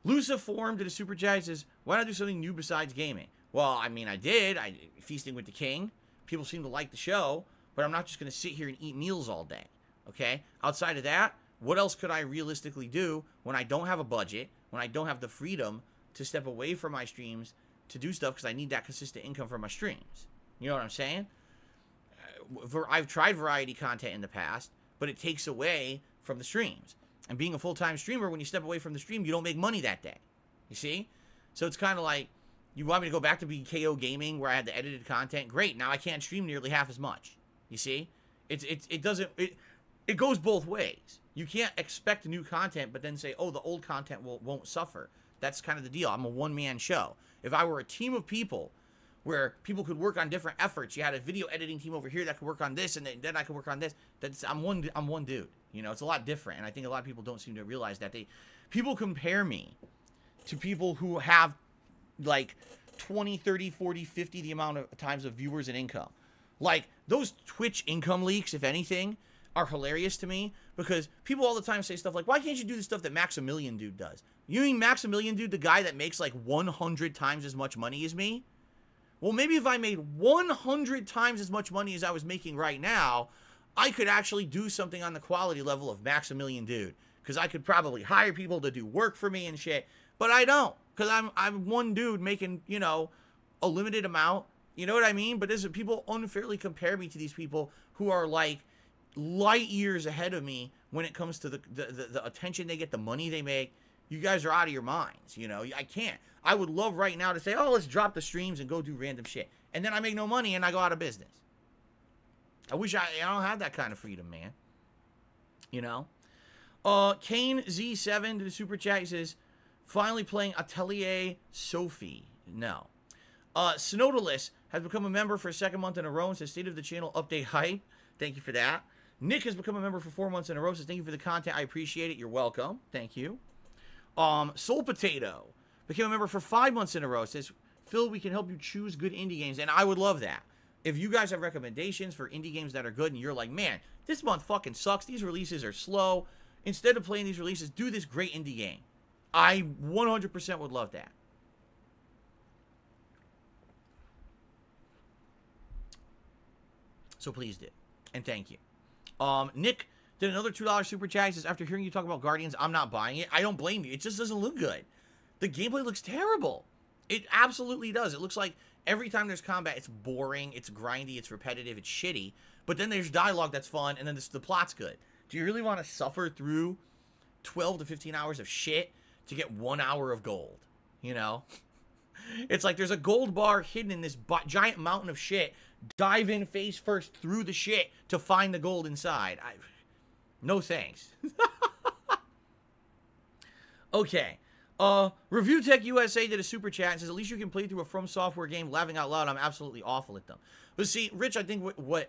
Luciform did a super chat, says, why not do something new besides gaming? Well, I mean, I did. Feasting with the King. People seem to like the show, but I'm not just going to sit here and eat meals all day, okay? Outside of that, what else could I realistically do when I don't have a budget, when I don't have the freedom to step away from my streams to do stuff because I need that consistent income from my streams? You know what I'm saying? I've tried variety content in the past, but it takes away from the streams. And being a full-time streamer, when you step away from the stream, you don't make money that day. You see? So it's kind of like, you want me to go back to being KO Gaming where I had the edited content? Great, now I can't stream nearly half as much. You see? It goes both ways. You can't expect new content, but then say, oh, the old content won't suffer. That's kind of the deal. I'm a one-man show. If I were a team of people where people could work on different efforts, you had a video editing team over here that could work on this, and then I could work on this. I'm one dude. You know, it's a lot different, and I think a lot of people don't seem to realize that. People compare me to people who have, like, 20, 30, 40, 50 the amount of times of viewers and income. Like, those Twitch income leaks, if anything, are hilarious to me, because people all the time say stuff like, why can't you do the stuff that Maximilian Dude does? You mean Maximilian Dude, the guy that makes like 100 times as much money as me? Well, maybe if I made 100 times as much money as I was making right now, I could actually do something on the quality level of Maximilian Dude, because I could probably hire people to do work for me and shit, but I don't, because I'm one dude making, you know, a limited amount. You know what I mean? But people unfairly compare me to these people who are like light years ahead of me when it comes to the attention they get, the money they make. You guys are out of your minds, you know? I can't. I would love right now to say, oh, let's drop the streams and go do random shit. And then I make no money and I go out of business. I wish I don't have that kind of freedom, man. You know? Kane Z7 to the super chat, he says, finally playing Atelier Sophie. No. Snowdalus has become a member for a second month in a row and says, state of the channel update hype. Thank you for that. Nick has become a member for 4 months in a row, says, thank you for the content. I appreciate it. You're welcome. Thank you. Soul Potato became a member for 5 months in a row, says, Phil, we can help you choose good indie games. And I would love that. If you guys have recommendations for indie games that are good and you're like, man, this month fucking sucks. These releases are slow. Instead of playing these releases, do this great indie game. I 100% would love that. So please do. And thank you. Nick did another $2 super chat. He says, after hearing you talk about Guardians, I'm not buying it. I don't blame you. It just doesn't look good. The gameplay looks terrible. It absolutely does. It looks like every time there's combat, it's boring, it's grindy, it's repetitive, it's shitty. But then there's dialogue that's fun, and then the plot's good. Do you really want to suffer through 12 to 15 hours of shit to get 1 hour of gold? You know? It's like there's a gold bar hidden in this giant mountain of shit. Dive in face first through the shit to find the gold inside. No thanks. Okay. Review Tech USA did a super chat and says, at least you can play through a From Software game laughing out loud. I'm absolutely awful at them. But see, Rich, I think what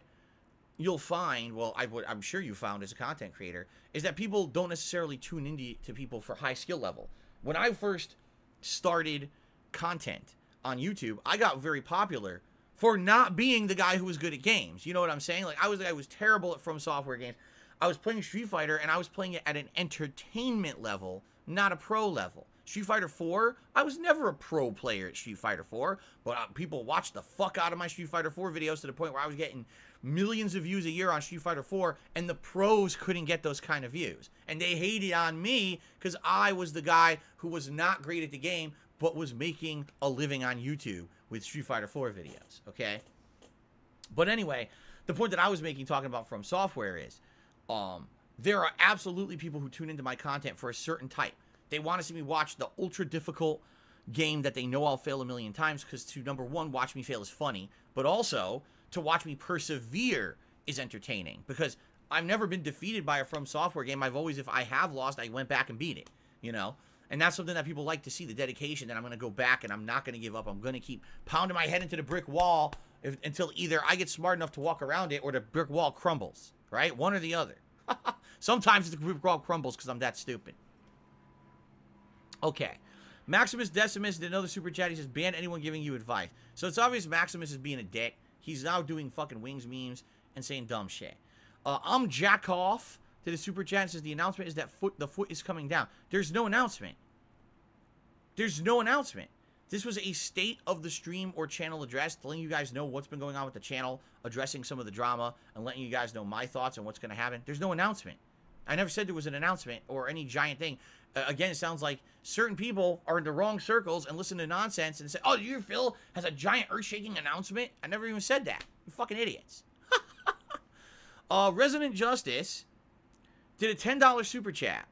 you'll find, well, I'm sure you found as a content creator, is that people don't necessarily tune into people for high skill level. When I first started content on YouTube, I got very popular for not being the guy who was good at games. You know what I'm saying? Like, I was terrible at From Software games. I was playing Street Fighter, and I was playing it at an entertainment level, not a pro level. Street Fighter 4, I was never a pro player at Street Fighter 4, but people watched the fuck out of my Street Fighter 4 videos to the point where I was getting millions of views a year on Street Fighter 4, and the pros couldn't get those kind of views. And they hated on me because I was the guy who was not great at the game, but was making a living on YouTube with Street Fighter 4 videos, okay? But anyway, the point that I was making talking about From Software is, there are absolutely people who tune into my content for a certain type. They want to see me watch the ultra difficult game that they know I'll fail a million times because to, number one, watch me fail is funny, but also to watch me persevere is entertaining because I've never been defeated by a From Software game. I've always, if I have lost, I went back and beat it, you know? And that's something that people like to see, the dedication that I'm going to go back and I'm not going to give up. I'm going to keep pounding my head into the brick wall until either I get smart enough to walk around it or the brick wall crumbles, right? One or the other. Sometimes the brick wall crumbles because I'm that stupid. Okay. Maximus Decimus did another super chat. He says, ban anyone giving you advice. So it's obvious Maximus is being a dick. He's now doing fucking wings memes and saying dumb shit. I'm Jackoff to the super chat and says the announcement is that the foot is coming down. There's no announcement. There's no announcement. This was a state of the stream or channel address, letting you guys know what's been going on with the channel, addressing some of the drama, and letting you guys know my thoughts on what's going to happen. There's no announcement. I never said there was an announcement or any giant thing. Again, it sounds like certain people are in the wrong circles and listen to nonsense and say, oh, you Phil has a giant earth-shaking announcement? I never even said that. You fucking idiots. Resident Justice did a $10 super chat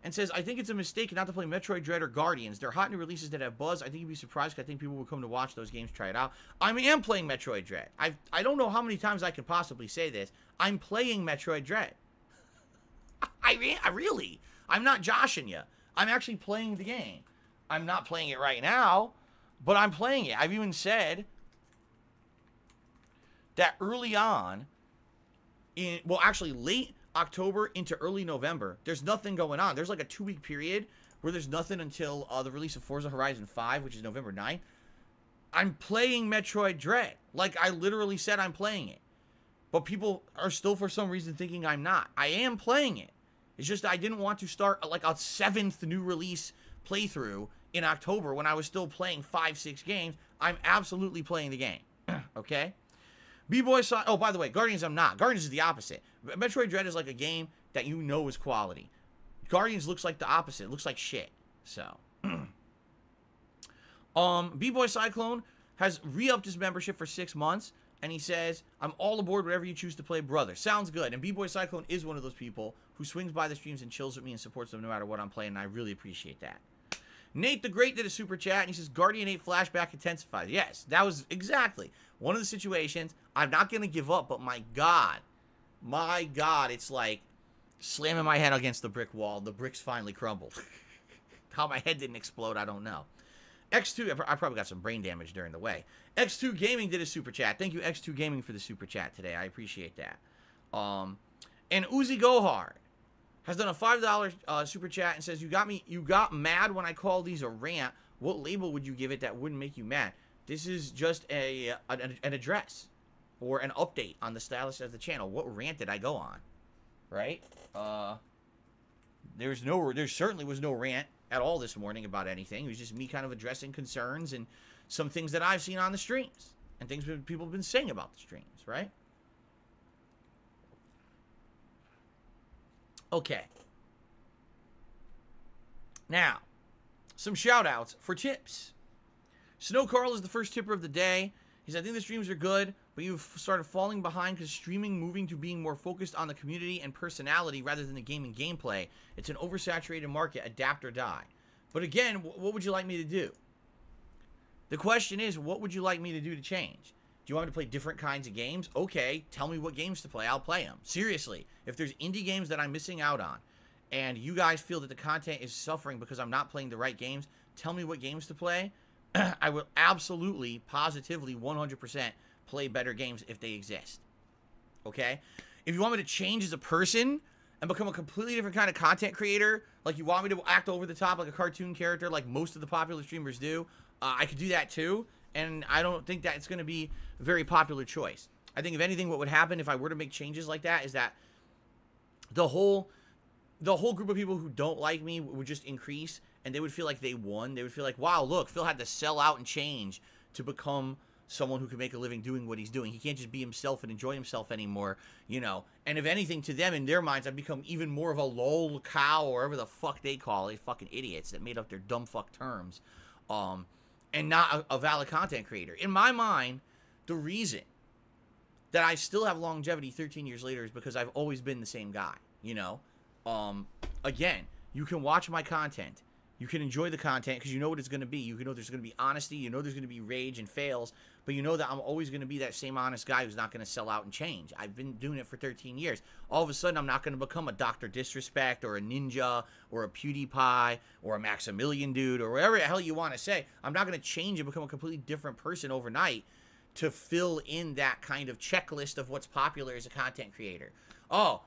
and says, I think it's a mistake not to play Metroid Dread or Guardians. They're hot new releases that have buzz. I think you'd be surprised because I think people will come to watch those games, try it out. I am playing Metroid Dread. I don't know how many times I can possibly say this. I'm playing Metroid Dread. I really. I'm not joshing you. I'm actually playing the game. I'm not playing it right now, but I'm playing it. I've even said that early on, actually late October into early November, there's nothing going on. There's like a 2-week period where there's nothing until the release of Forza Horizon 5, which is November 9th. I'm playing Metroid Dread. Like, I literally said I'm playing it. But people are still, for some reason, thinking I'm not. I am playing it. It's just I didn't want to start, like, a 7th new release playthrough in October when I was still playing 5-6 games. I'm absolutely playing the game. Okay? B-Boy saw... Oh, by the way, Guardians I'm not. Guardians is the opposite. Metroid Dread is like a game that you know is quality. Guardians looks like the opposite. It looks like shit. So... B-Boy Cyclone has re-upped his membership for 6 months, and he says, I'm all aboard whatever you choose to play, brother. Sounds good. And B-Boy Cyclone is one of those people who swings by the streams and chills with me and supports them no matter what I'm playing, and I really appreciate that. Nate the Great did a super chat, and he says, Guardian 8 flashback intensified. Yes, that was exactly one of the situations. I'm not going to give up, but my God, it's like slamming my head against the brick wall. The bricks finally crumbled. How my head didn't explode, I don't know. X2, I probably got some brain damage during the way. X2 Gaming did a super chat. Thank you, X2 Gaming, for the super chat today. I appreciate that. And Uzi Gohar has done a $5 super chat and says, you got mad when I called these a rant. What label would you give it that wouldn't make you mad? This is just an address or an update on the status of the channel. What rant did I go on? Right? There certainly was no rant at all this morning about anything. It was just me kind of addressing concerns and some things that I've seen on the streams and things that people have been saying about the streams, right? Okay. Now, some shout-outs for tips. Snow Carl is the first tipper of the day. He said, I think the streams are good, but you've started falling behind because streaming moving to being more focused on the community and personality rather than the gaming gameplay. It's an oversaturated market. Adapt or die. But again, what would you like me to do? The question is, what would you like me to do to change? Do you want me to play different kinds of games? Okay, tell me what games to play. I'll play them. Seriously, if there's indie games that I'm missing out on and you guys feel that the content is suffering because I'm not playing the right games, tell me what games to play. I will absolutely, positively, 100% play better games if they exist. Okay? If you want me to change as a person and become a completely different kind of content creator, like you want me to act over the top like a cartoon character like most of the popular streamers do, I could do that too. And I don't think that it's going to be a very popular choice. I think if anything, what would happen if I were to make changes like that is that the whole group of people who don't like me would just increase, and they would feel like they won. They would feel like, wow, look, Phil had to sell out and change to become someone who can make a living doing what he's doing. He can't just be himself and enjoy himself anymore, you know. And if anything, to them, in their minds, I've become even more of a lol cow or whatever the fuck they call it, fucking idiots that made up their dumb fuck terms, and not a valid content creator. In my mind, the reason that I still have longevity 13 years later is because I've always been the same guy, you know. Again, you can watch my content. You can enjoy the content because you know what it's going to be. You know there's going to be honesty. You know there's going to be rage and fails. But you know that I'm always going to be that same honest guy who's not going to sell out and change. I've been doing it for 13 years. All of a sudden, I'm not going to become a Dr. Disrespect or a Ninja or a PewDiePie or a Maximilian dude or whatever the hell you want to say. I'm not going to change and become a completely different person overnight to fill in that kind of checklist of what's popular as a content creator. Oh,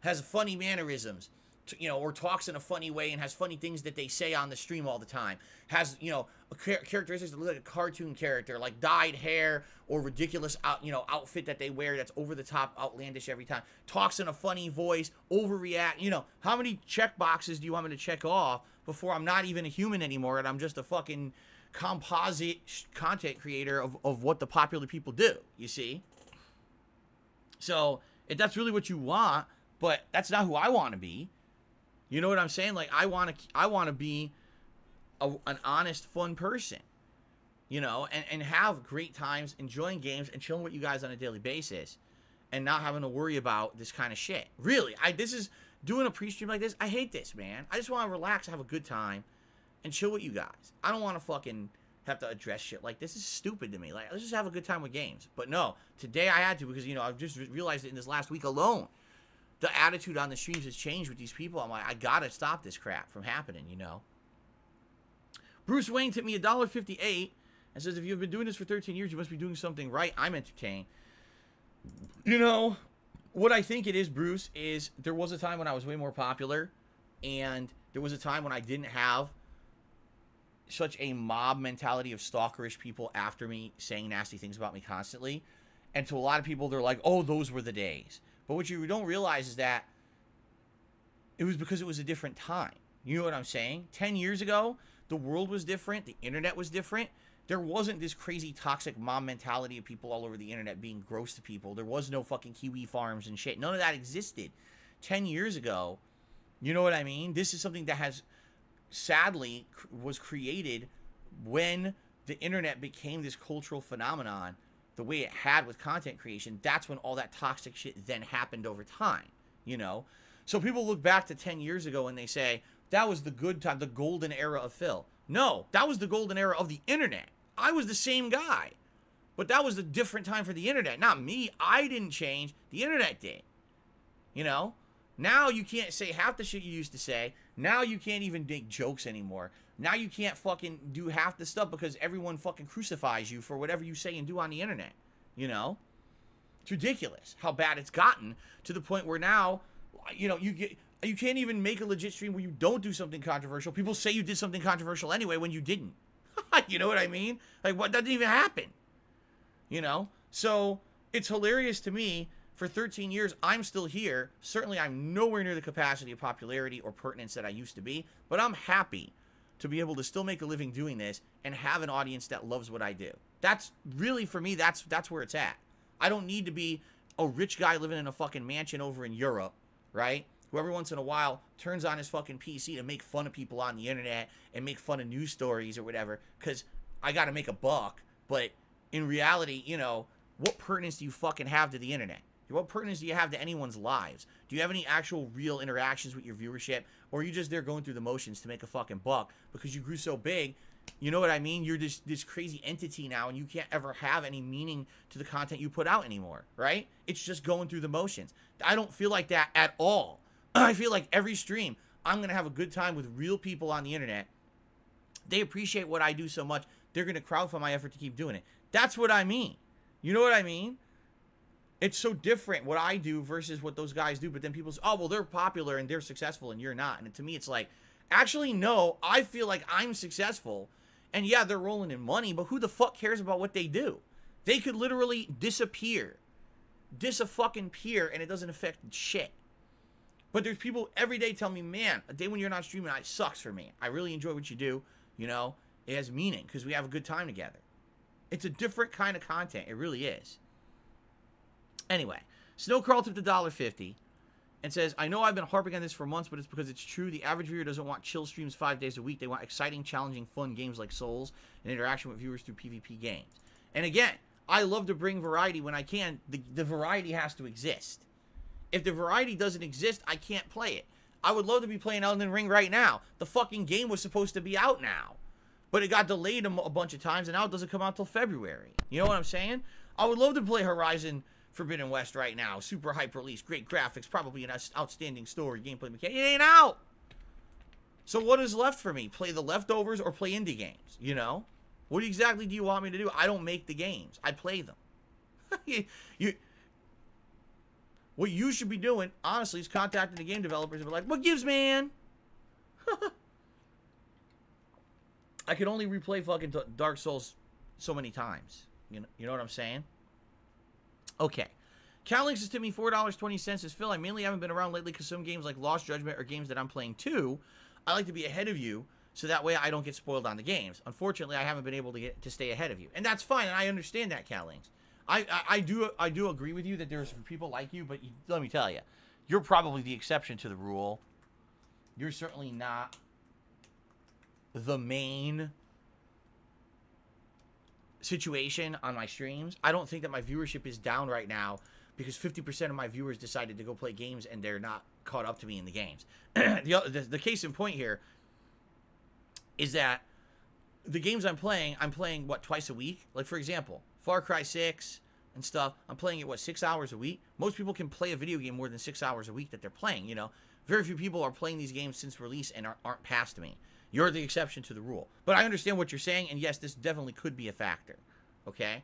has funny mannerisms. You know, or talks in a funny way and has funny things that they say on the stream all the time. Has, you know, characteristics that look like a cartoon character, like dyed hair or ridiculous, outfit that they wear that's over the top, outlandish every time. Talks in a funny voice, overreact. You know, how many check boxes do you want me to check off before I'm not even a human anymore and I'm just a fucking composite content creator of what the popular people do, you see? So, if that's really what you want, but that's not who I want to be. You know what I'm saying? Like, I want to be an honest, fun person, you know, and have great times enjoying games and chilling with you guys on a daily basis and not having to worry about this kind of shit. Really, this is doing a pre-stream like this. I hate this, man. I just want to relax, have a good time, and chill with you guys. I don't want to fucking have to address shit like this. Is stupid to me. Like, let's just have a good time with games. But no, today I had to because, you know, I've just realized it in this last week alone. The attitude on the streams has changed with these people. I'm like, I gotta stop this crap from happening, you know. Bruce Wayne tipped me $1.58 and says, if you've been doing this for 13 years, you must be doing something right. I'm entertained. You know, what I think it is, Bruce, is there was a time when I was way more popular, and there was a time when I didn't have such a mob mentality of stalkerish people after me saying nasty things about me constantly. And to a lot of people, they're like, oh, those were the days. But what you don't realize is that it was because it was a different time. You know what I'm saying? 10 years ago, the world was different. The internet was different. There wasn't this crazy toxic mob mentality of people all over the internet being gross to people. There was no fucking kiwi farms and shit. None of that existed 10 years ago. You know what I mean? This is something that has sadly was created when the internet became this cultural phenomenon the way it had with content creation. That's when all that toxic shit then happened over time, you know? So people look back to 10 years ago and they say, that was the good time, the golden era of Phil. No, that was the golden era of the internet. I was the same guy. But that was a different time for the internet. Not me. I didn't change. The internet did. You know? Now you can't say half the shit you used to say. Now you can't even make jokes anymore. Now you can't fucking do half the stuff because everyone fucking crucifies you for whatever you say and do on the internet. You know? It's ridiculous how bad it's gotten to the point where now, you know, you can't even make a legit stream where you don't do something controversial. People say you did something controversial anyway when you didn't. You know what I mean? Like, what? That didn't even happen. You know? So, it's hilarious to me. For 13 years, I'm still here. Certainly, I'm nowhere near the capacity of popularity or pertinence that I used to be. But I'm happy to be able to still make a living doing this and have an audience that loves what I do. That's really, for me, that's where it's at. I don't need to be a rich guy living in a fucking mansion over in Europe, right? Who every once in a while turns on his fucking PC to make fun of people on the internet and make fun of news stories or whatever, because I got to make a buck. But in reality, you know, what pertinence do you fucking have to the internet? What pertinence do you have to anyone's lives? Do you have any actual real interactions with your viewership? Or are you just there going through the motions to make a fucking buck because you grew so big? You know what I mean? You're this crazy entity now, and you can't ever have any meaning to the content you put out anymore, right? It's just going through the motions. I don't feel like that at all. I feel like every stream, I'm going to have a good time with real people on the internet. They appreciate what I do so much, they're going to crowdfund my effort to keep doing it. That's what I mean. You know what I mean? It's so different what I do versus what those guys do. But then people say, oh, well, they're popular and they're successful and you're not. And to me, it's like, actually, no, I feel like I'm successful. And yeah, they're rolling in money, but who the fuck cares about what they do? They could literally disappear. Dis-a-fucking-peer, and it doesn't affect shit. But there's people every day tell me, man, a day when you're not streaming, it sucks for me. I really enjoy what you do. You know, it has meaning because we have a good time together. It's a different kind of content. It really is. Anyway, Snowcrawl tipped $1.50 and says, I know I've been harping on this for months, but it's because it's true. The average viewer doesn't want chill streams 5 days a week. They want exciting, challenging, fun games like Souls and interaction with viewers through PvP games. And again, I love to bring variety when I can. The variety has to exist. If the variety doesn't exist, I can't play it. I would love to be playing Elden Ring right now. The fucking game was supposed to be out now. But it got delayed a bunch of times, and now it doesn't come out till February. You know what I'm saying? I would love to play Horizon Forbidden West right now. Super hype release, great graphics, probably an outstanding story, gameplay mechanic. It ain't out! So what is left for me? Play the leftovers or play indie games, you know? What exactly do you want me to do? I don't make the games. I play them. What you should be doing, honestly, is contacting the game developers and be like, what gives, man? I could only replay fucking Dark Souls so many times. You know what I'm saying? Okay. Cal says to me, $4.20 says, Phil, I mainly haven't been around lately because some games like Lost Judgment are games that I'm playing too. I like to be ahead of you so that way I don't get spoiled on the games. Unfortunately, I haven't been able to stay ahead of you. And that's fine, and I understand that, Cal. I do agree with you that there's people like you, but let me tell you, you're probably the exception to the rule. You're certainly not the main situation on my streams. I don't think that my viewership is down right now because 50% of my viewers decided to go play games and they're not caught up to me in the games. The case in point here is that the games I'm playing, what, twice a week? Like, for example, Far Cry 6 and stuff, I'm playing it, what, 6 hours a week? Most people can play a video game more than 6 hours a week that they're playing, you know? Very few people are playing these games since release and aren't past me. You're the exception to the rule. But I understand what you're saying, and yes, this definitely could be a factor. Okay?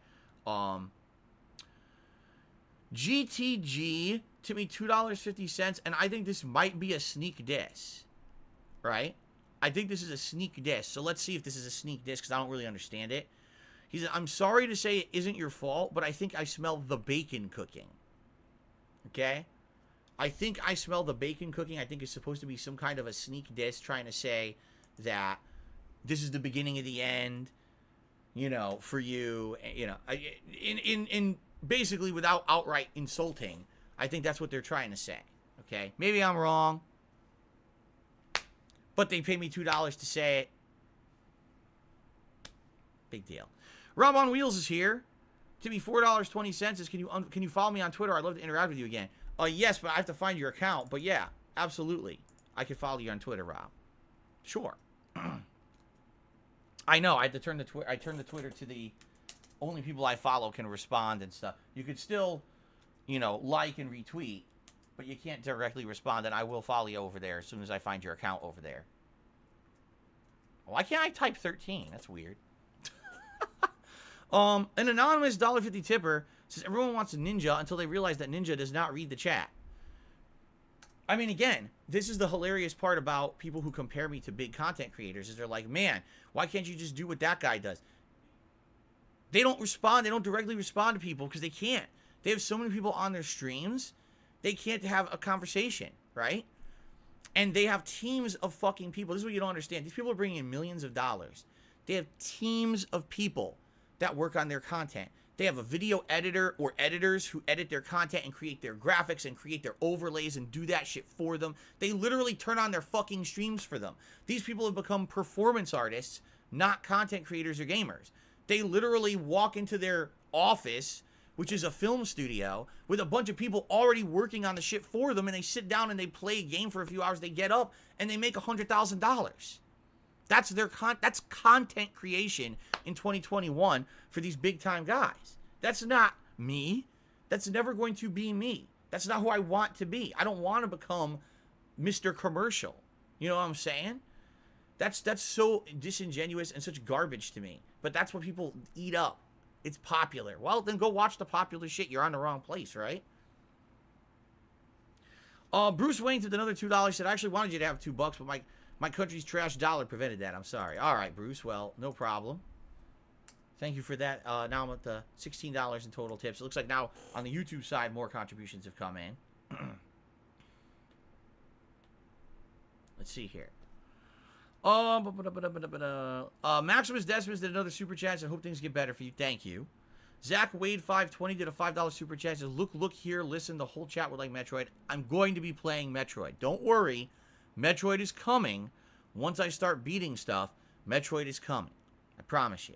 GTG to me $2.50, and I think this might be a sneak diss. Right? I think this is a sneak diss. So let's see if this is a sneak diss, because I don't really understand it. He said, I'm sorry to say it isn't your fault, but I think I smell the bacon cooking. Okay? I think I smell the bacon cooking. I think it's supposed to be some kind of a sneak diss trying to say that this is the beginning of the end, you know, for you, you know, in basically without outright insulting. I think that's what they're trying to say. Okay? Maybe I'm wrong, but they pay me $2 to say it. Big deal. Rob on Wheels is here. To me, $4.20 says, can you follow me on Twitter? I'd love to interact with you again. Yes, but I have to find your account. But yeah, absolutely. I can follow you on Twitter, Rob. Sure. I know. I had to turn the Twitter to the only people I follow can respond and stuff. You could still, you know, like and retweet, but you can't directly respond, and I will follow you over there as soon as I find your account over there. Why can't I type 13? That's weird. An anonymous $1.50 tipper says everyone wants a ninja until they realize that ninja does not read the chat. I mean, again, this is the hilarious part about people who compare me to big content creators is they're like, man, why can't you just do what that guy does? They don't respond. They don't directly respond to people because they can't. They have so many people on their streams, they can't have a conversation, right? And they have teams of fucking people. This is what you don't understand. These people are bringing in millions of dollars. They have teams of people that work on their content. They have a video editor or editors who edit their content and create their graphics and create their overlays and do that shit for them. They literally turn on their fucking streams for them. These people have become performance artists, not content creators or gamers. They literally walk into their office, which is a film studio, with a bunch of people already working on the shit for them, and they sit down and they play a game for a few hours. They get up and they make $100,000. That's that's content creation in 2021 for these big time guys. That's not me. That's never going to be me. That's not who I want to be. I don't want to become Mr. Commercial. You know what I'm saying? That's so disingenuous and such garbage to me. But that's what people eat up. It's popular. Well, then go watch the popular shit. You're on the wrong place, right? Bruce Wayne did another $2. Said, I actually wanted you to have $2, but my country's trash dollar prevented that. I'm sorry. All right, Bruce. Well, no problem. Thank you for that. Now I'm at the $16 in total tips. It looks like now on the YouTube side, more contributions have come in. Let's see here. Maximus Decimus did another super chat. I hope things get better for you. Thank you. Zach Wade 520 did a $5 super chat. Says, look here, listen. The whole chat would like Metroid. I'm going to be playing Metroid. Don't worry. Metroid is coming. Once I start beating stuff, Metroid is coming. I promise you.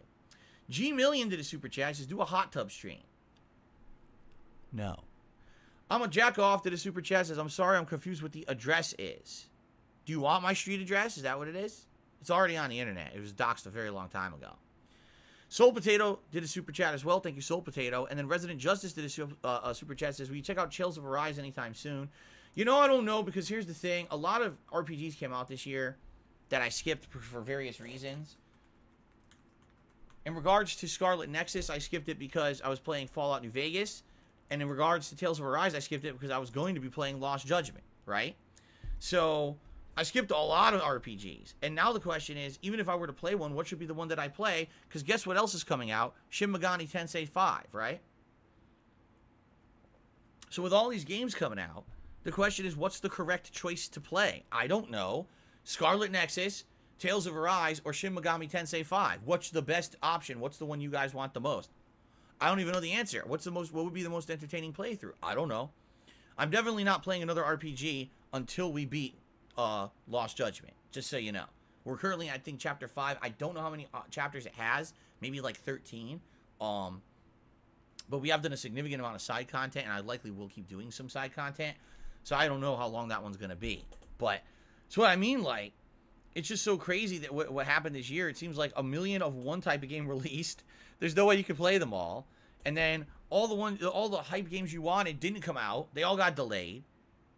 G Million did a super chat. Says, do a hot tub stream. No. I'm a jack off did a super chat. Says, I'm sorry, I'm confused what the address is. Do you want my street address? Is that what it is? It's already on the internet. It was doxed a very long time ago. Soul Potato did a super chat as well. Thank you, Soul Potato. And then Resident Justice did a super chat. Says, will you check out Tales of Arise anytime soon? You know, I don't know, because here's the thing. A lot of RPGs came out this year that I skipped for various reasons. In regards to Scarlet Nexus, I skipped it because I was playing Fallout New Vegas. And in regards to Tales of Arise, I skipped it because I was going to be playing Lost Judgment, right? So I skipped a lot of RPGs. And now the question is, even if I were to play one, what should be the one that I play? Because guess what else is coming out? Shin Megami Tensei 5, right? So with all these games coming out, the question is, what's the correct choice to play? I don't know. Scarlet Nexus, Tales of Arise, or Shin Megami Tensei 5? What's the best option? What's the one you guys want the most? I don't even know the answer. What would be the most entertaining playthrough? I don't know. I'm definitely not playing another RPG until we beat Lost Judgment, just so you know. We're currently, I think, Chapter 5. I don't know how many chapters it has. Maybe like 13. But we have done a significant amount of side content, and I likely will keep doing some side content. So I don't know how long that one's going to be. But it's what I mean, like, it's just so crazy that what happened this year. It seems like 1 million of one type of game released. There's no way you could play them all. And then all the hype games you wanted didn't come out. They all got delayed.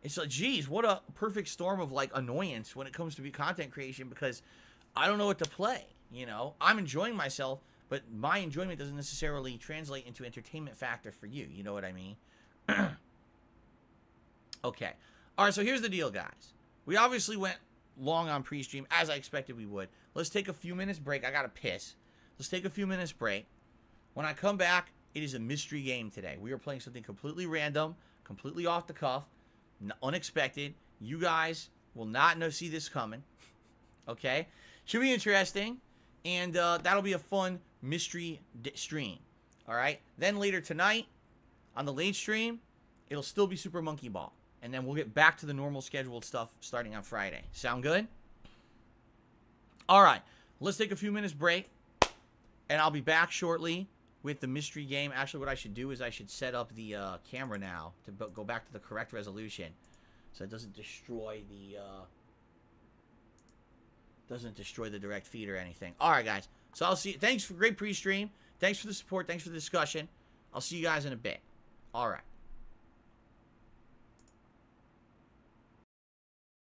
It's like, geez, what a perfect storm of, like, annoyance when it comes to content creation, because I don't know what to play, you know? I'm enjoying myself, but my enjoyment doesn't necessarily translate into entertainment factor for you. You know what I mean? Okay. All right, so here's the deal, guys. We obviously went long on pre-stream, as I expected we would. Let's take a few minutes break. I gotta piss. Let's take a few minutes break. When I come back, it is a mystery game today. We are playing something completely random, completely off the cuff, unexpected. You guys will not see this coming. Okay? Should be interesting. And that'll be a fun mystery stream. All right? Then later tonight, on the late stream, it'll still be Super Monkey Ball. And then we'll get back to the normal scheduled stuff starting on Friday. Sound good? All right. Let's take a few minutes break. And I'll be back shortly with the mystery game. Actually, what I should do is I should set up the camera now to go back to the correct resolution, so it doesn't destroy the direct feed or anything. All right, guys. So I'll see you. Thanks for great pre-stream. Thanks for the support. Thanks for the discussion. I'll see you guys in a bit. All right.